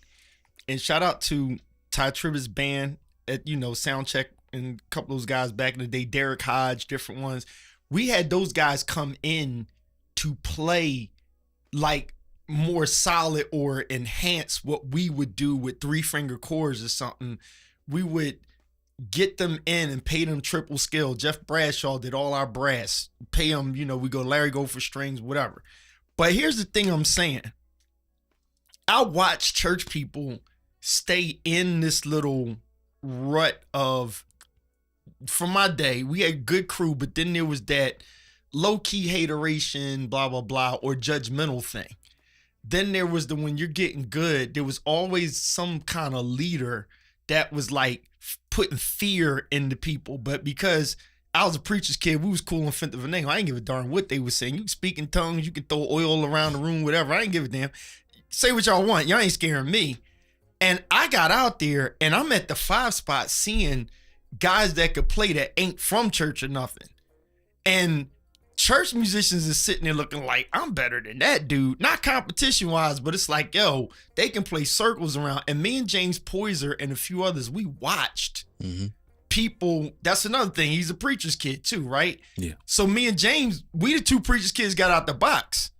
And shout out to Ty Tribbett's band at, Soundcheck and a couple of those guys back in the day, Derek Hodge, different ones. We had those guys come in to play like more solid or enhance what we would do with 3-finger chords or something. We would get them in and pay them triple scale. Jeff Bradshaw did all our brass. Pay them, we go Larry go for strings, whatever. But here's the thing I'm saying. I watch church people stay in this little rut of, from my day, we had good crew, but then there was that low-key hateration, blah, blah, blah, or judgmental thing. Then there was the when you're getting good, there was always some kind of leader that was like putting fear into people. But because I was a preacher's kid, we was cool and fent of a name. I didn't give a darn what they were saying. You can speak in tongues, you can throw oil around the room, whatever. I didn't give a damn. Say what y'all want. Y'all ain't scaring me. And I got out there and I'm at the 5 spot seeing guys that could play that ain't from church or nothing. And church musicians is sitting there looking like, I'm better than that dude. Not competition wise, but it's like, yo, they can play circles around. And me and James Poyser and a few others, we watched people. That's another thing. He's a preacher's kid too, right? Yeah. So me and James, we the two preacher's kids got out the box.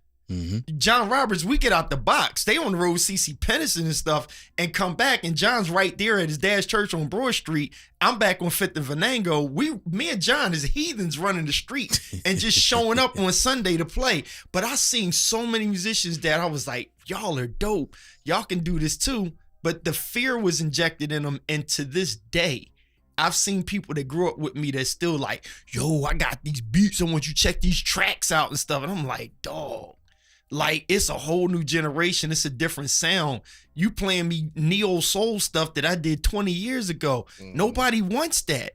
John Roberts, we get out the box. They on the road with C.C. Pennison and stuff and come back. And John's right there at his dad's church on Broad Street. I'm back on 5th and Venango. Me and John is heathens running the street and just showing up on Sunday to play. But I seen so many musicians that I was like, y'all are dope. Y'all can do this too. But the fear was injected in them. And to this day, I've seen people that grew up with me that's still like, yo, I got these beats. I want you to check these tracks out and stuff. And I'm like, dog. Like, it's a whole new generation. It's a different sound. You playing me neo soul stuff that I did 20 years ago. Nobody wants that.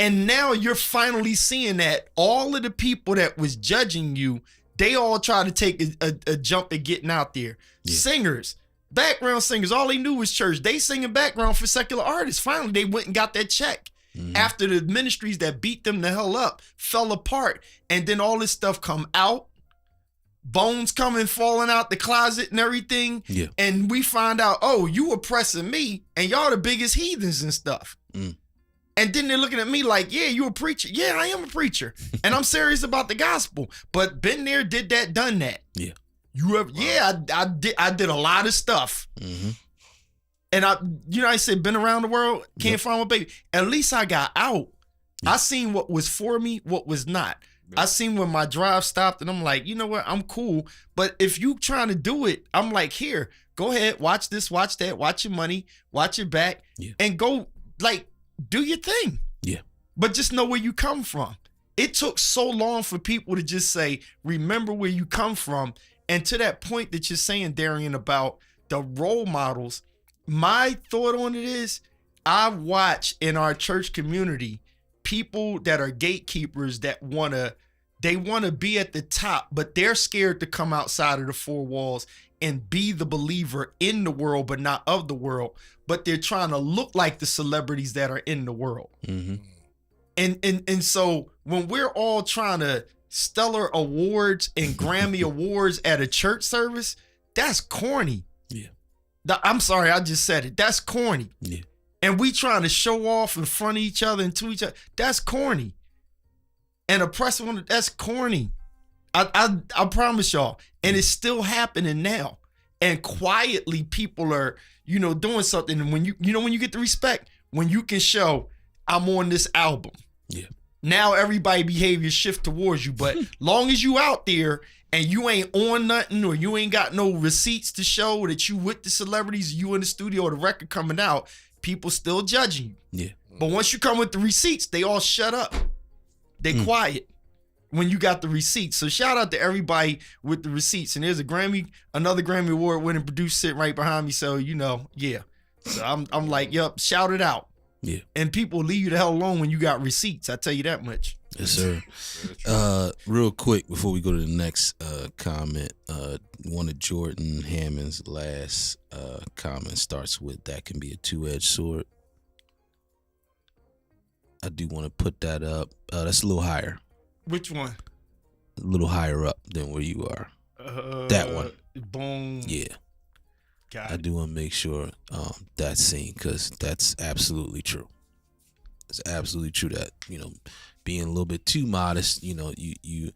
And now you're finally seeing that all of the people that was judging you, they all try to take a jump at getting out there. Yeah. Singers, background singers, all they knew was church. They singing background for secular artists. Finally, they went and got that check. After the ministries that beat them the hell up fell apart, and then all this stuff come out, bones coming falling out the closet and everything. Yeah. And we find out, oh, you oppressing me, and y'all the biggest heathens and stuff. And then they're looking at me like, yeah, you a preacher. Yeah, I am a preacher. And I'm serious about the gospel. But been there, did that, done that. Yeah. You ever? Yeah, I did a lot of stuff. And I said, been around the world, can't find my baby. At least I got out. I seen what was for me, what was not. I seen when my drive stopped, and I'm like, you know what? I'm cool. But if you trying to do it, I'm like, here, go ahead, watch this, watch that, watch your money, watch your back, and go, like, do your thing. Yeah. But just know where you come from. It took so long for people to just say, remember where you come from. And to that point that you're saying, Darian, about the role models, my thought on it is, I watch in our church community people that are gatekeepers that they want to be at the top, but they're scared to come outside of the four walls and be the believer in the world, but not of the world. But they're trying to look like the celebrities that are in the world. And so when we're all trying to Stellar Awards and Grammy Awards at a church service, that's corny. Yeah. I'm sorry, I just said it. That's corny. Yeah. And we trying to show off in front of each other and to each other. That's corny. And oppressive one, that's corny. I promise y'all. And it's still happening now. And quietly people are, doing something. And when when you get the respect, when you can show I'm on this album. Yeah. Now everybody behavior shift towards you. But long as you out there and you ain't on nothing, or you ain't got no receipts to show that you with the celebrities, you in the studio or the record coming out, people still judging you. Yeah. But once you come with the receipts, they all shut up. They quiet when you got the receipts. So shout out to everybody with the receipts. And there's another Grammy Award winning producer sitting right behind me. So, yeah. So I'm like, yep, shout it out. Yeah. And people leave you the hell alone when you got receipts. I tell you that much. Yes, sir. Real quick before we go to the next comment, one of Jordan Hammond's last comment starts with, that can be a two-edged sword. I do want to put that up. That's a little higher. Which one? A little higher up than where you are. That one. Boom. Yeah. Got I it. do want to make sure that's seen, because that's absolutely true. It's absolutely true that, being a little bit too modest, you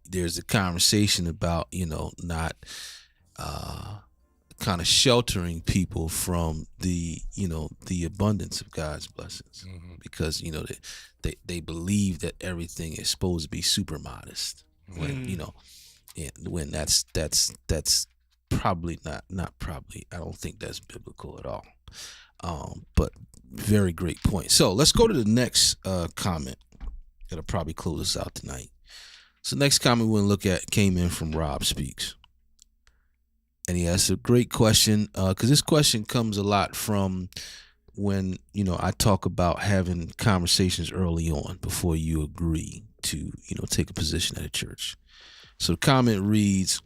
there's a conversation about, not kind of sheltering people from the, the abundance of God's blessings, because, they believe that everything is supposed to be super modest when, when that's probably not probably. I don't think that's biblical at all. But very great point. So let's go to the next comment. That'll probably close us out tonight. So next comment we're gonna look at came in from Rob Speaks. And he asked a great question, because this question comes a lot from when, I talk about having conversations early on before you agree to, take a position at a church. So the comment reads,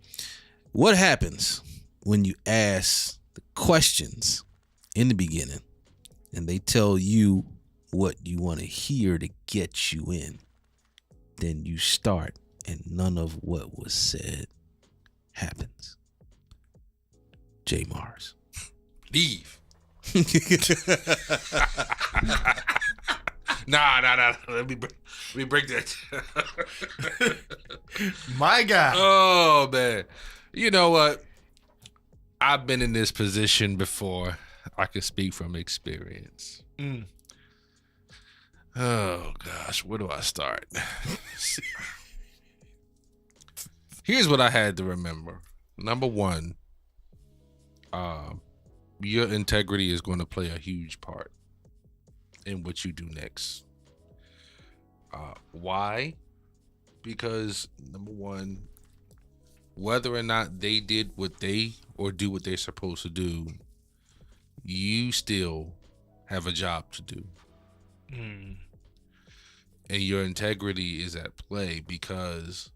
what happens when you ask the questions in the beginning and they tell you what you want to hear to get you in? Then you start and none of what was said happens. J. Mars. Leave. Nah. Let me break that. My God. Oh, man. You know what? I've been in this position before. I can speak from experience. Oh, gosh. Where do I start? Here's what I had to remember. Number one, your integrity is going to play a huge part in what you do next. Why? Because number one, whether or not they did what they or do what they're supposed to do, you still have a job to do. Mm. And your integrity is at play because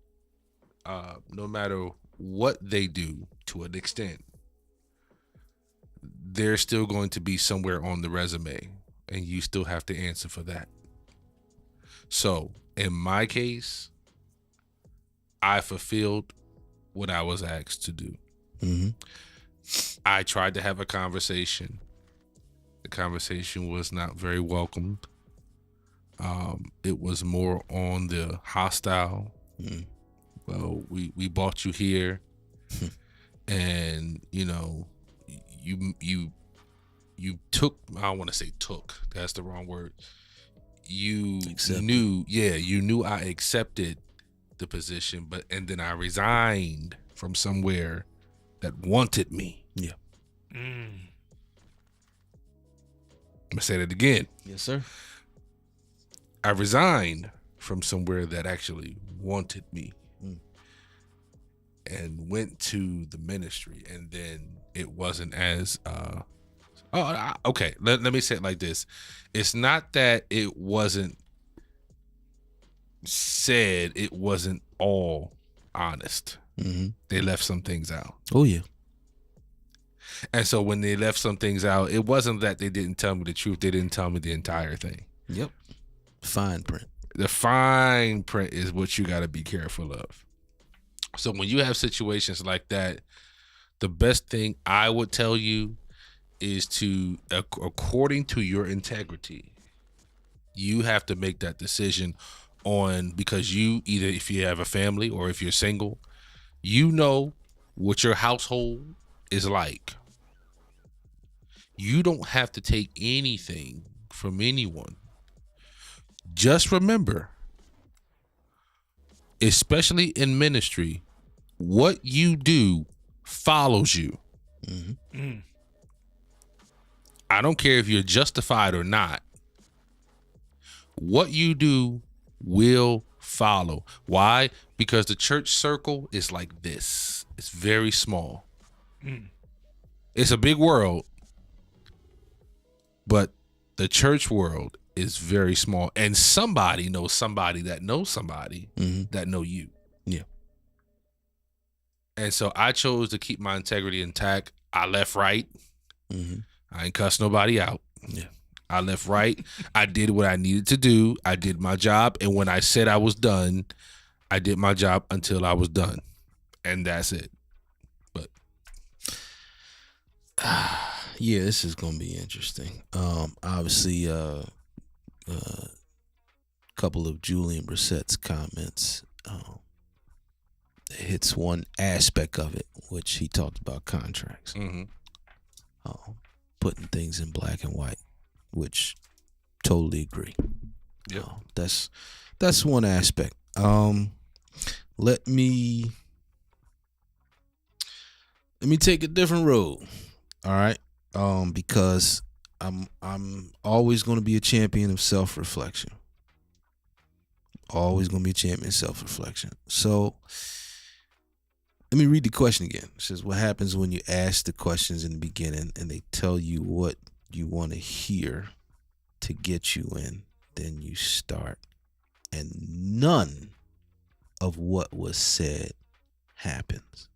no matter what they do, to an extent, they're still going to be somewhere on the resume, and you still have to answer for that. So in my case, I fulfilled what I was asked to do. Mm-hmm. I tried to have a conversation. The conversation was not very welcomed. It was more on the hostile. Mm. Well, we brought you here, and you took. I don't want to say took. That's the wrong word. You knew I accepted the position, and then I resigned from somewhere that wanted me. Yeah. Mm. I'm gonna say that again. Yes, sir. I resigned from somewhere that actually wanted me, and went to the ministry, and then it wasn't as okay. Let me say it like this: it's not that it wasn't said; it wasn't all honest. Mm-hmm. They left some things out. Oh yeah. And so when they left some things out, it wasn't that they didn't tell me the truth. They didn't tell me the entire thing. Yep. Fine print. The fine print is what you got to be careful of. So when you have situations like that, the best thing I would tell you is to, according to your integrity, you have to make that decision on, because you, either if you have a family or if you're single, you know what your household is like. You don't have to take anything from anyone. Just remember, especially in ministry, what you do follows you. Mm-hmm. Mm. I don't care if you're justified or not. What you do will follow. Why? Because the church circle is like this. It's very small. Mm. It's a big world, but the church world is very small, and somebody knows somebody that knows somebody that know you. Yeah. And so I chose to keep my integrity intact. I left right. Mm-hmm. I ain't cussed nobody out. Yeah. I left right. I did what I needed to do. I did my job. And when I said I was done, I did my job until I was done. And that's it. But yeah, this is gonna be interesting. Obviously, couple of Julian Brissett's comments. It hits one aspect of it, which he talked about contracts, putting things in black and white, which totally agree. yeah, that's one aspect. Let me take a different road. All right. Because I'm always going to be a champion of self-reflection. Always going to be a champion of self-reflection. So let me read the question again. It says, what happens when you ask the questions in the beginning and they tell you what you want to hear to get you in, then you start, and none of what was said happens.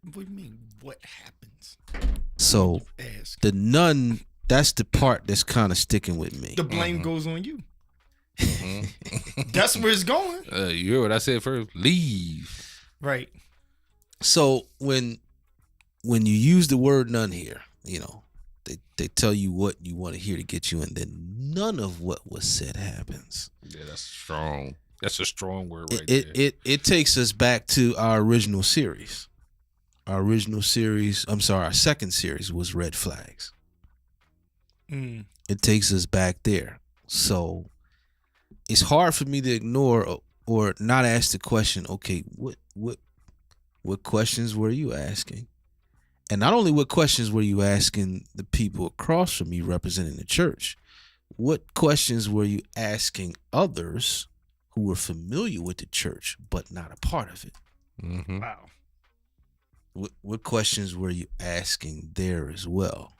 What do you mean? What happens? So Ask. the none, that's the part that's kind of sticking with me. The blame goes on you. That's where it's going. You heard what I said first? Leave. Right. So when you use the word none here, they tell you what you want to hear to get you in, then none of what was said happens. Yeah, that's strong. That's a strong word right there. It takes us back to our original series. Our second series was Red Flags. Mm. It takes us back there. So it's hard for me to ignore or not ask the question, okay, what questions were you asking? And not only what questions were you asking the people across from you representing the church, what questions were you asking others who were familiar with the church but not a part of it? Mm-hmm. Wow. What questions were you asking there as well?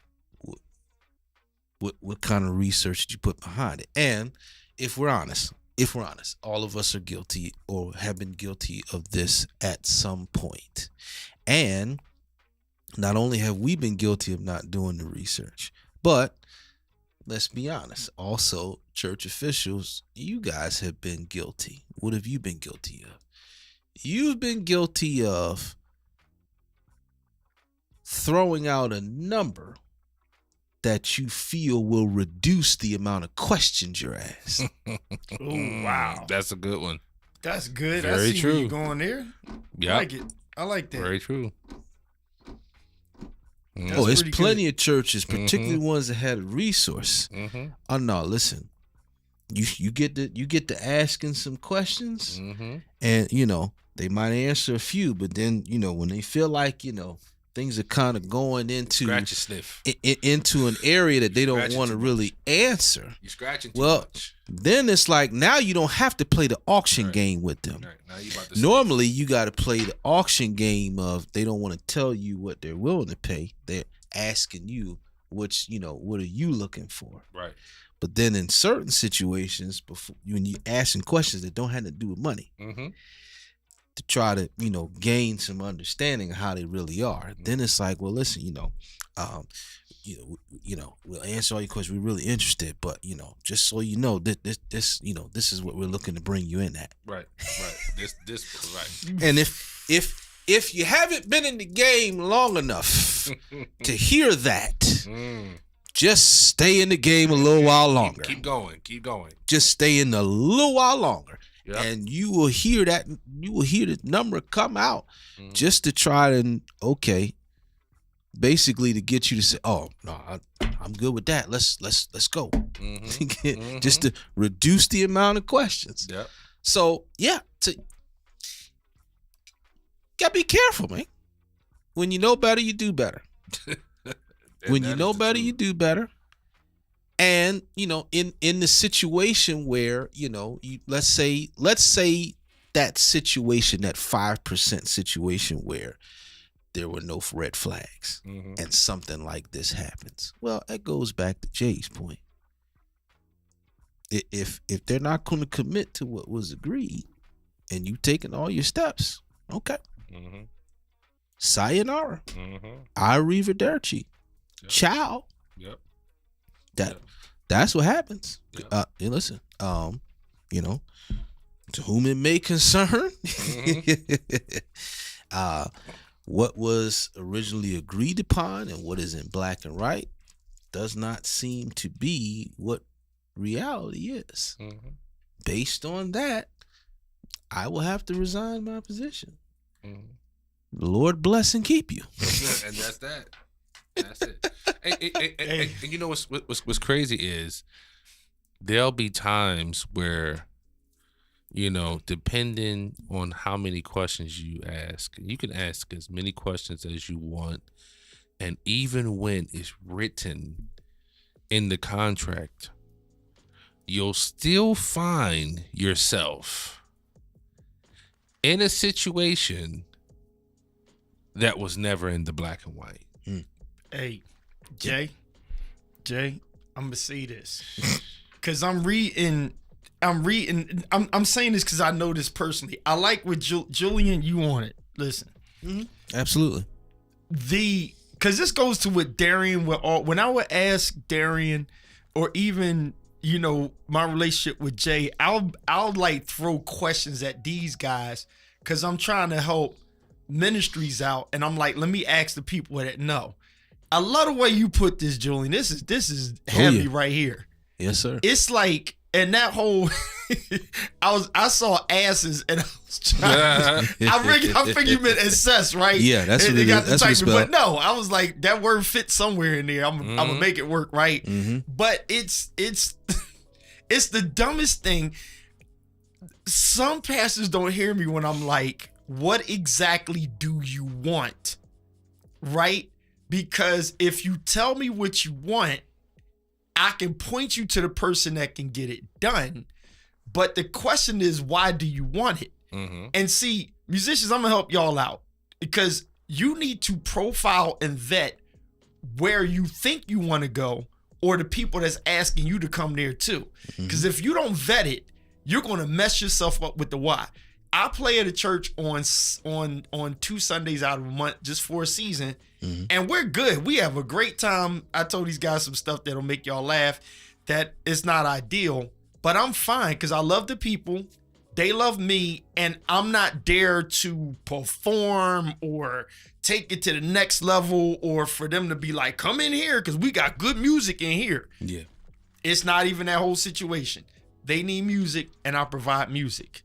what kind of research did you put behind it? And if we're honest, all of us are guilty or have been guilty of this at some point. And not only have we been guilty of not doing the research, but let's be honest, also church officials, you guys have been guilty. What have you been guilty of? You've been guilty of throwing out a number that you feel will reduce the amount of questions you're asked. Oh, wow. That's a good one. That's good. Very I see true. where you're going there. Yeah. I like it. I like that. Very true. Oh, there's pretty plenty good. of churches, particularly ones that had a resource. Mm-hmm. Oh no, listen. You get to asking some questions, Mm-hmm. and they might answer a few, but then when they feel like things are kind of going into Scratch a sniff. into an area that they don't Scratching want to too really answer. You're scratching too Well, much. then it's like now you don't have to play the auction Right. game with them. Right. Now you about to Normally, you got to play the auction game of they don't want to tell you what they're willing to pay. They're asking you, what are you looking for? Right. But then in certain situations, when you're asking questions that don't have to do with money, Mm-hmm. to try to gain some understanding of how they really are, then it's like, well, listen, we'll answer all your questions. We're really interested, but just so you know, this is what we're looking to bring you in at. Right. Right. this right. And if you haven't been in the game long enough to hear that, just stay in the game a little while longer. Keep going. Keep going. Just stay in a little while longer. Yep. And you will hear that. You will hear the number come out just to try to, basically to get you to say, "Oh no, I'm good with that. Let's go." Mm-hmm. Just to reduce the amount of questions. Yep. So gotta be careful, man. When you know better, you do better. When you know better, you do better. And in the situation where let's say that situation, that 5% situation where there were no red flags, and something like this happens. Well, that goes back to Jay's point. If they're not going to commit to what was agreed, and you taking all your steps, okay. Sayonara. Arrivederci. Yep. Ciao. Yep. That's what happens. Yep. And listen, to whom it may concern, what was originally agreed upon and what is in black and white does not seem to be what reality is. Based on that, I will have to resign my position. The Lord bless and keep you. And that's that. That's it. And you know what's crazy is there'll be times where, depending on how many questions you ask, you can ask as many questions as you want. And even when it's written in the contract, you'll still find yourself in a situation that was never in the black and white. Hey, Jay, I'm gonna say this because I'm saying this because I know this personally. I like what Julian, you on it. Listen, Absolutely. because this goes to what Darian when I would ask Darian, or even my relationship with Jay, I'll like throw questions at these guys because I'm trying to help ministries out, and I'm like, let me ask the people that know. I love the way you put this, Julian. This is heavy right here. Yes, sir. It's like, and that whole I saw asses and I was trying I figured you meant assess, right? Yeah, that's and what it got is. That's what it's but spelled. no, I was like, that word fits somewhere in there. I'm gonna make it work, right? But it's it's the dumbest thing. Some pastors don't hear me when I'm like, what exactly do you want? Right? Because if you tell me what you want, I can point you to the person that can get it done. But the question is, why do you want it? And see, musicians, I'm gonna help y'all out because you need to profile and vet where you think you want to go or the people that's asking you to come there too. Because if you don't vet it, you're going to mess yourself up with the why. I play at a church on 2 Sundays out of a month just for a season, and we're good. We have a great time. I told these guys some stuff that'll make y'all laugh. That it's not ideal, but I'm fine because I love the people. They love me, and I'm not there to perform or take it to the next level or for them to be like, come in here because we got good music in here. Yeah. It's not even that whole situation. They need music, and I provide music.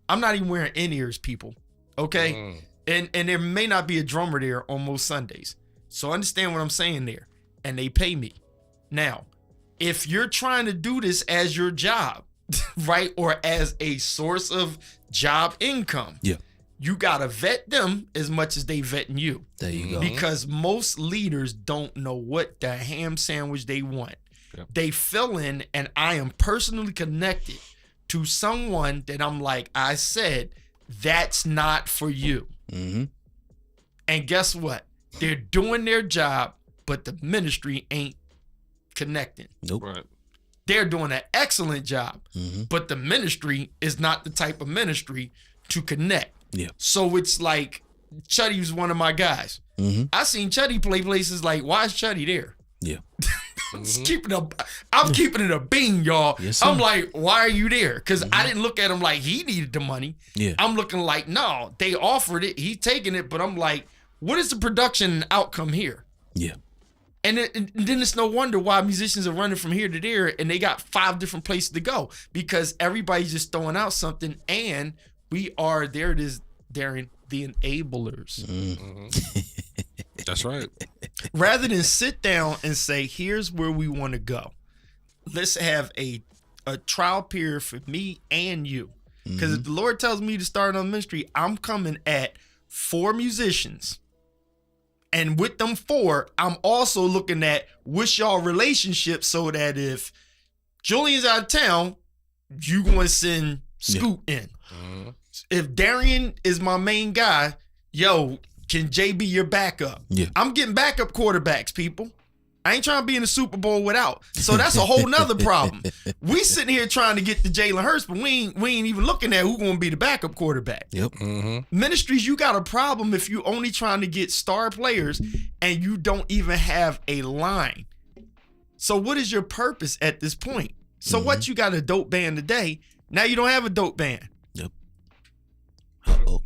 I'm not even wearing in-ears, people, okay? And there may not be a drummer there on most Sundays. So understand what I'm saying there. And they pay me. Now, if you're trying to do this as your job, right, or as a source of job income, you got to vet them as much as they vetting you. There you go. Because most leaders don't know what the ham sandwich they want. Yep. They fill in, and I am personally connected to someone that I'm like, I said, that's not for you. And guess what? They're doing their job, but the ministry ain't connecting. Nope. Right. They're doing an excellent job, but the ministry is not the type of ministry to connect. Yeah. So it's like, Chuddy was one of my guys. I seen Chuddy play places like, why is Chuddy there? Yeah. I'm keeping it a bean, y'all. Yes, sir. I'm like, why are you there? Because I didn't look at him like he needed the money. Yeah. I'm looking like, no, they offered it. He's taking it. But I'm like, what is the production and outcome here? Yeah. And then it's no wonder why musicians are running from here to there and they got 5 different places to go because everybody's just throwing out something. And we are, there it is, therein, the enablers. That's right. Rather than sit down and say, here's where we want to go. Let's have a trial period for me and you. Because if the Lord tells me to start on ministry, I'm coming at 4 musicians. And with them 4, I'm also looking at what's y'all relationship so that if Julian's out of town, you going to send Scoot in. If Darian is my main guy, yo, can Jay be your backup? Yeah. I'm getting backup quarterbacks, people. I ain't trying to be in the Super Bowl without. So that's a whole nother problem. We sitting here trying to get to Jalen Hurts, but we ain't even looking at who's going to be the backup quarterback. Yep. Ministries, you got a problem if you only trying to get star players and you don't even have a line. So what is your purpose at this point? So what, you got a dope band today, now you don't have a dope band. Yep. Uh-oh.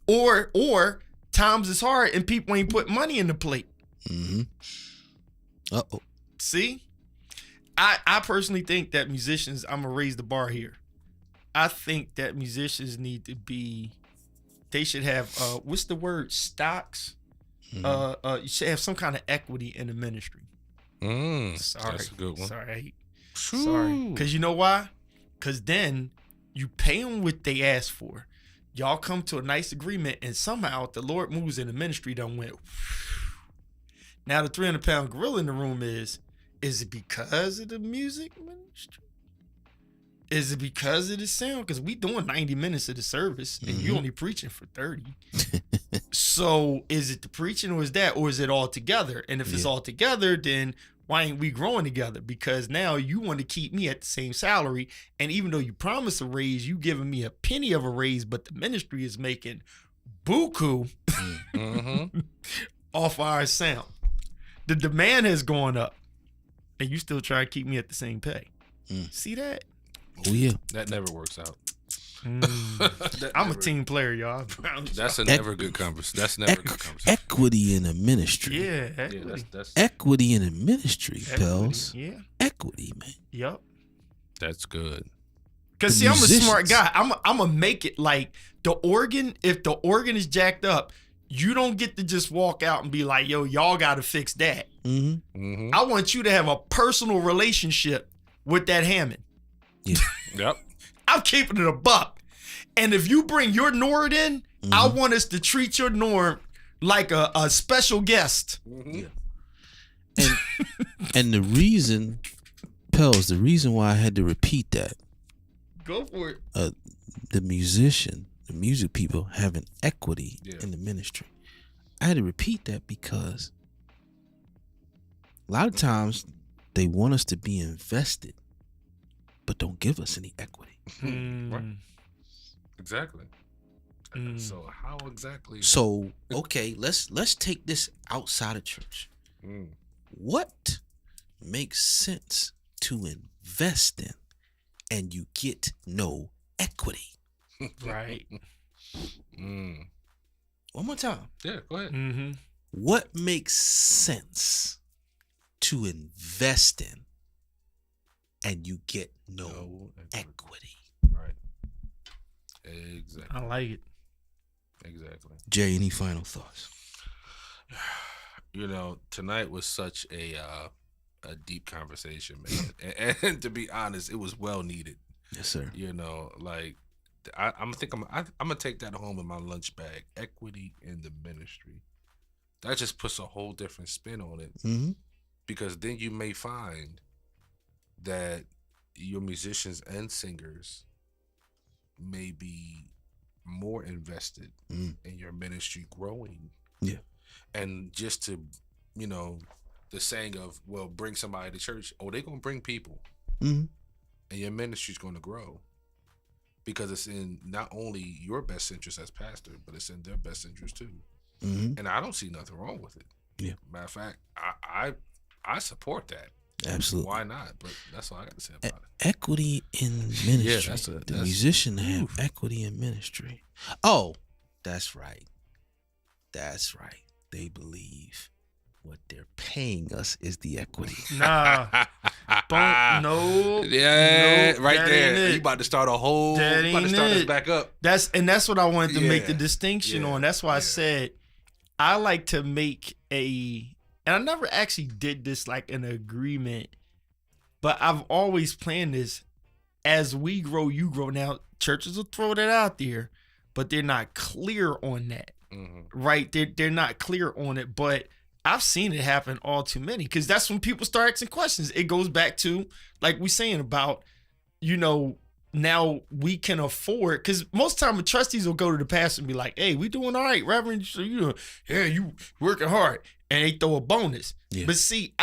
Or times is hard and people ain't put money in the plate. Uh-oh. See? I personally think that musicians, I'm going to raise the bar here. I think that musicians need to be, they should have, what's the word? Stocks? You should have some kind of equity in the ministry. Sorry. That's a good one. Sorry. Because you know why? Because then you pay them what they ask for. Y'all come to a nice agreement, and somehow the Lord moves in the ministry done went. Now the 300-pound gorilla in the room is it because of the music ministry? Is it because of the sound? Because we doing 90 minutes of the service, and you only preaching for 30. So is it the preaching, or is it all together? And if it's all together, then why ain't we growing together? Because now you want to keep me at the same salary, and even though you promised a raise, you giving me a penny of a raise, but the ministry is making buku off our sound. The demand has gone up, and you still try to keep me at the same pay. See that? Oh, yeah. That never works out. I'm a team player, y'all. That's a never good conversation. That's never a good conversation. Equity in a ministry. Yeah, Yeah, equity. that's Equity in a ministry, Equity, pals. yeah. Equity, man. Yep. that's good. Cause The see, I'm a smart musicians. guy. I'm gonna make it like the organ. If the organ is jacked up, you don't get to just walk out and be like, "Yo, y'all got to fix that." I want you to have a personal relationship with that Hammond. Yep. I'm keeping it a buck. And if you bring your Nord in, I want us to treat your Nord like a special guest. And the reason, Pels, the reason why I had to repeat that, Go for it. the music people having equity in the ministry. I had to repeat that because a lot of times They want us to be invested, but don't give us any equity. Right. Exactly. So how exactly? So, okay, let's take this outside of church. What makes sense to invest in and you get no equity? Right. One more time. Yeah, go ahead. Mm-hmm. What makes sense to invest in and you get no equity? Right. Exactly. I like it. Exactly. Jay, any final thoughts? You know, tonight was such a deep conversation, man. And to be honest, it was well needed. Yes, sir. You know, like I'm gonna take that home in my lunch bag. Equity in the ministry. That just puts a whole different spin on it. Mm-hmm. Because then you may find that your musicians and singers may be more invested in your ministry growing. Yeah. And just to, you know, the saying of, well, bring somebody to church. Oh, they're going to bring people. Mm-hmm. And your ministry's going to grow. Because it's in not only your best interest as pastor, but it's in their best interest too. Mm-hmm. And I don't see nothing wrong with it. Yeah. Matter of fact, I support that. Absolutely. Why not? But that's all I got to say about it. Equity in ministry. The musician have equity in ministry. Oh, that's right. That's right. They believe what they're paying us is the equity. Nah. No. Yeah, Nope, right that there. ain't it. You about to start a whole. That You about to ain't start this it. back up. That's what I wanted to make the Yeah. distinction Yeah. on. That's why I Yeah. said I like to make and I never actually did this like an agreement, but I've always planned this. As we grow, you grow. Now churches will throw that out there, but they're not clear on that. Right? They're not clear on it, but I've seen it happen all too many, because that's when people start asking questions. It goes back to, like we're saying about, you know, now we can afford, because most time the trustees will go to the pastor and be like, hey, we doing all right, Reverend. So, you know, yeah, you working hard, and they throw a bonus. Yeah. But see,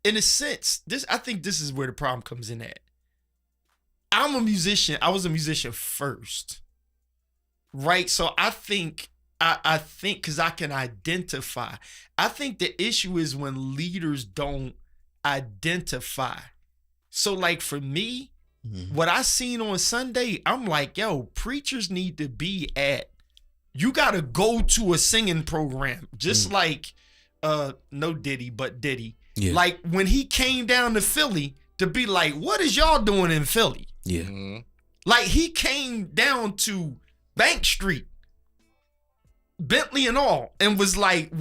in a sense, I think this is where the problem comes in at. I'm a musician. I was a musician first, right? So I think because I can identify. I think the issue is when leaders don't identify. So like for me, what I seen on Sunday, I'm like, yo, preachers need to be you got to go to a singing program. Just like, no Diddy, but Diddy. Yeah. Like when he came down to Philly to be like, what is y'all doing in Philly? Yeah. Like he came down to Bank Street, Bentley and all, and was like,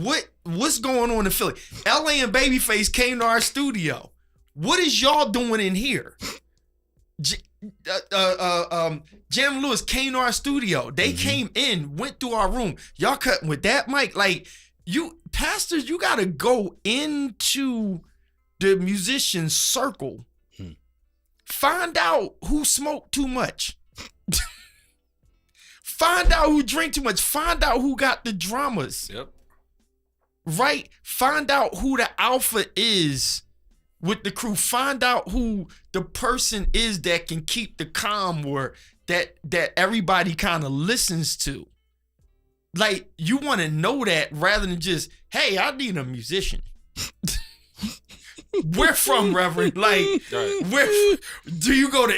what's going on in Philly? LA and Babyface came to our studio. What is y'all doing in here? Jam Lewis came to our studio. They came in, went through our room. Y'all cutting with that mic. Like, you pastors, you gotta go into the musician circle. Find out who smoked too much. Find out who drink too much. Find out who got the dramas. Yep. Right? Find out who the alpha is with the crew. Find out who the person is that can keep the calm, or that everybody kind of listens to. Like, you want to know that rather than just, hey, I need a musician. Where from, Reverend? Like, where do you go to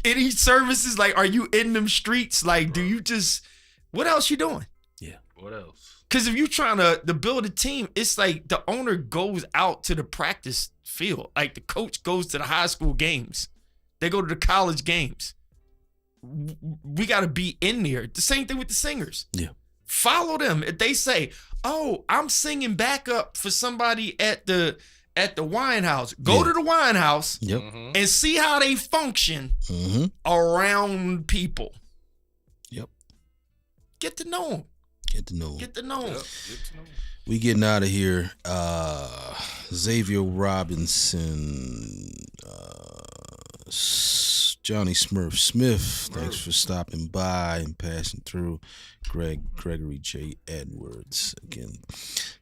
any services? Like, are you in them streets? Like, do you just, what else you doing? Yeah. What else? Because if you trying to build a team, it's like the owner goes out to the practice field. Like the coach goes to the high school games. They go to the college games. We got to be in there. The same thing with the singers. Yeah. Follow them. If they say, oh, I'm singing backup for somebody at the wine house, go to the wine house and see how they function around people. Yep. Get to know them. Get to know. Get to know them. Yep. Get to know. We getting out of here. Xavier Robinson, Johnny Smurf Smith, thanks for stopping by and passing through. Gregory J. Edwards, again,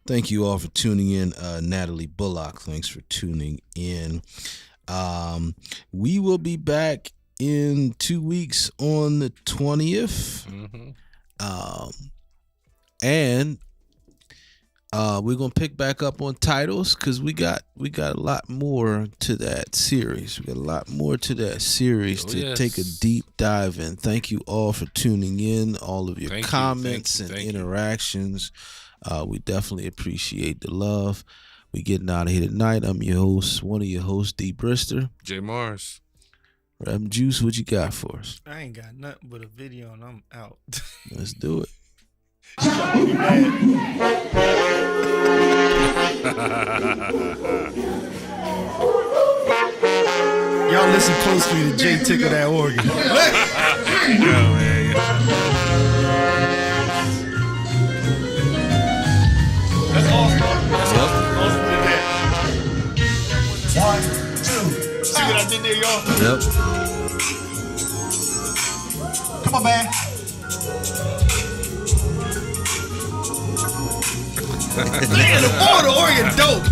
thank you all for tuning in. Natalie Bullock, thanks for tuning in. We will be back in 2 weeks on the 20th. And we're gonna pick back up on titles because we got a lot more to that series. We got a lot more to that series take a deep dive in. Thank you all for tuning in, all of your comments and interactions. We definitely appreciate the love. We getting out of here tonight. I'm your host, one of your hosts, D. Brister. J. Mars. Reverend Juice, what you got for us? I ain't got nothing but a video and I'm out. Let's do it. Y'all listen closely to Jay tickle that organ. That's awesome. One, two. See what I did there, y'all? Yep. Come on, man. Man, the organ dope.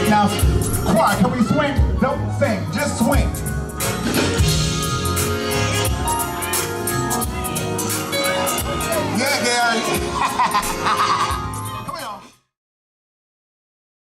Now, choir, can we swing? Don't sing, just swing. Yeah, Gary.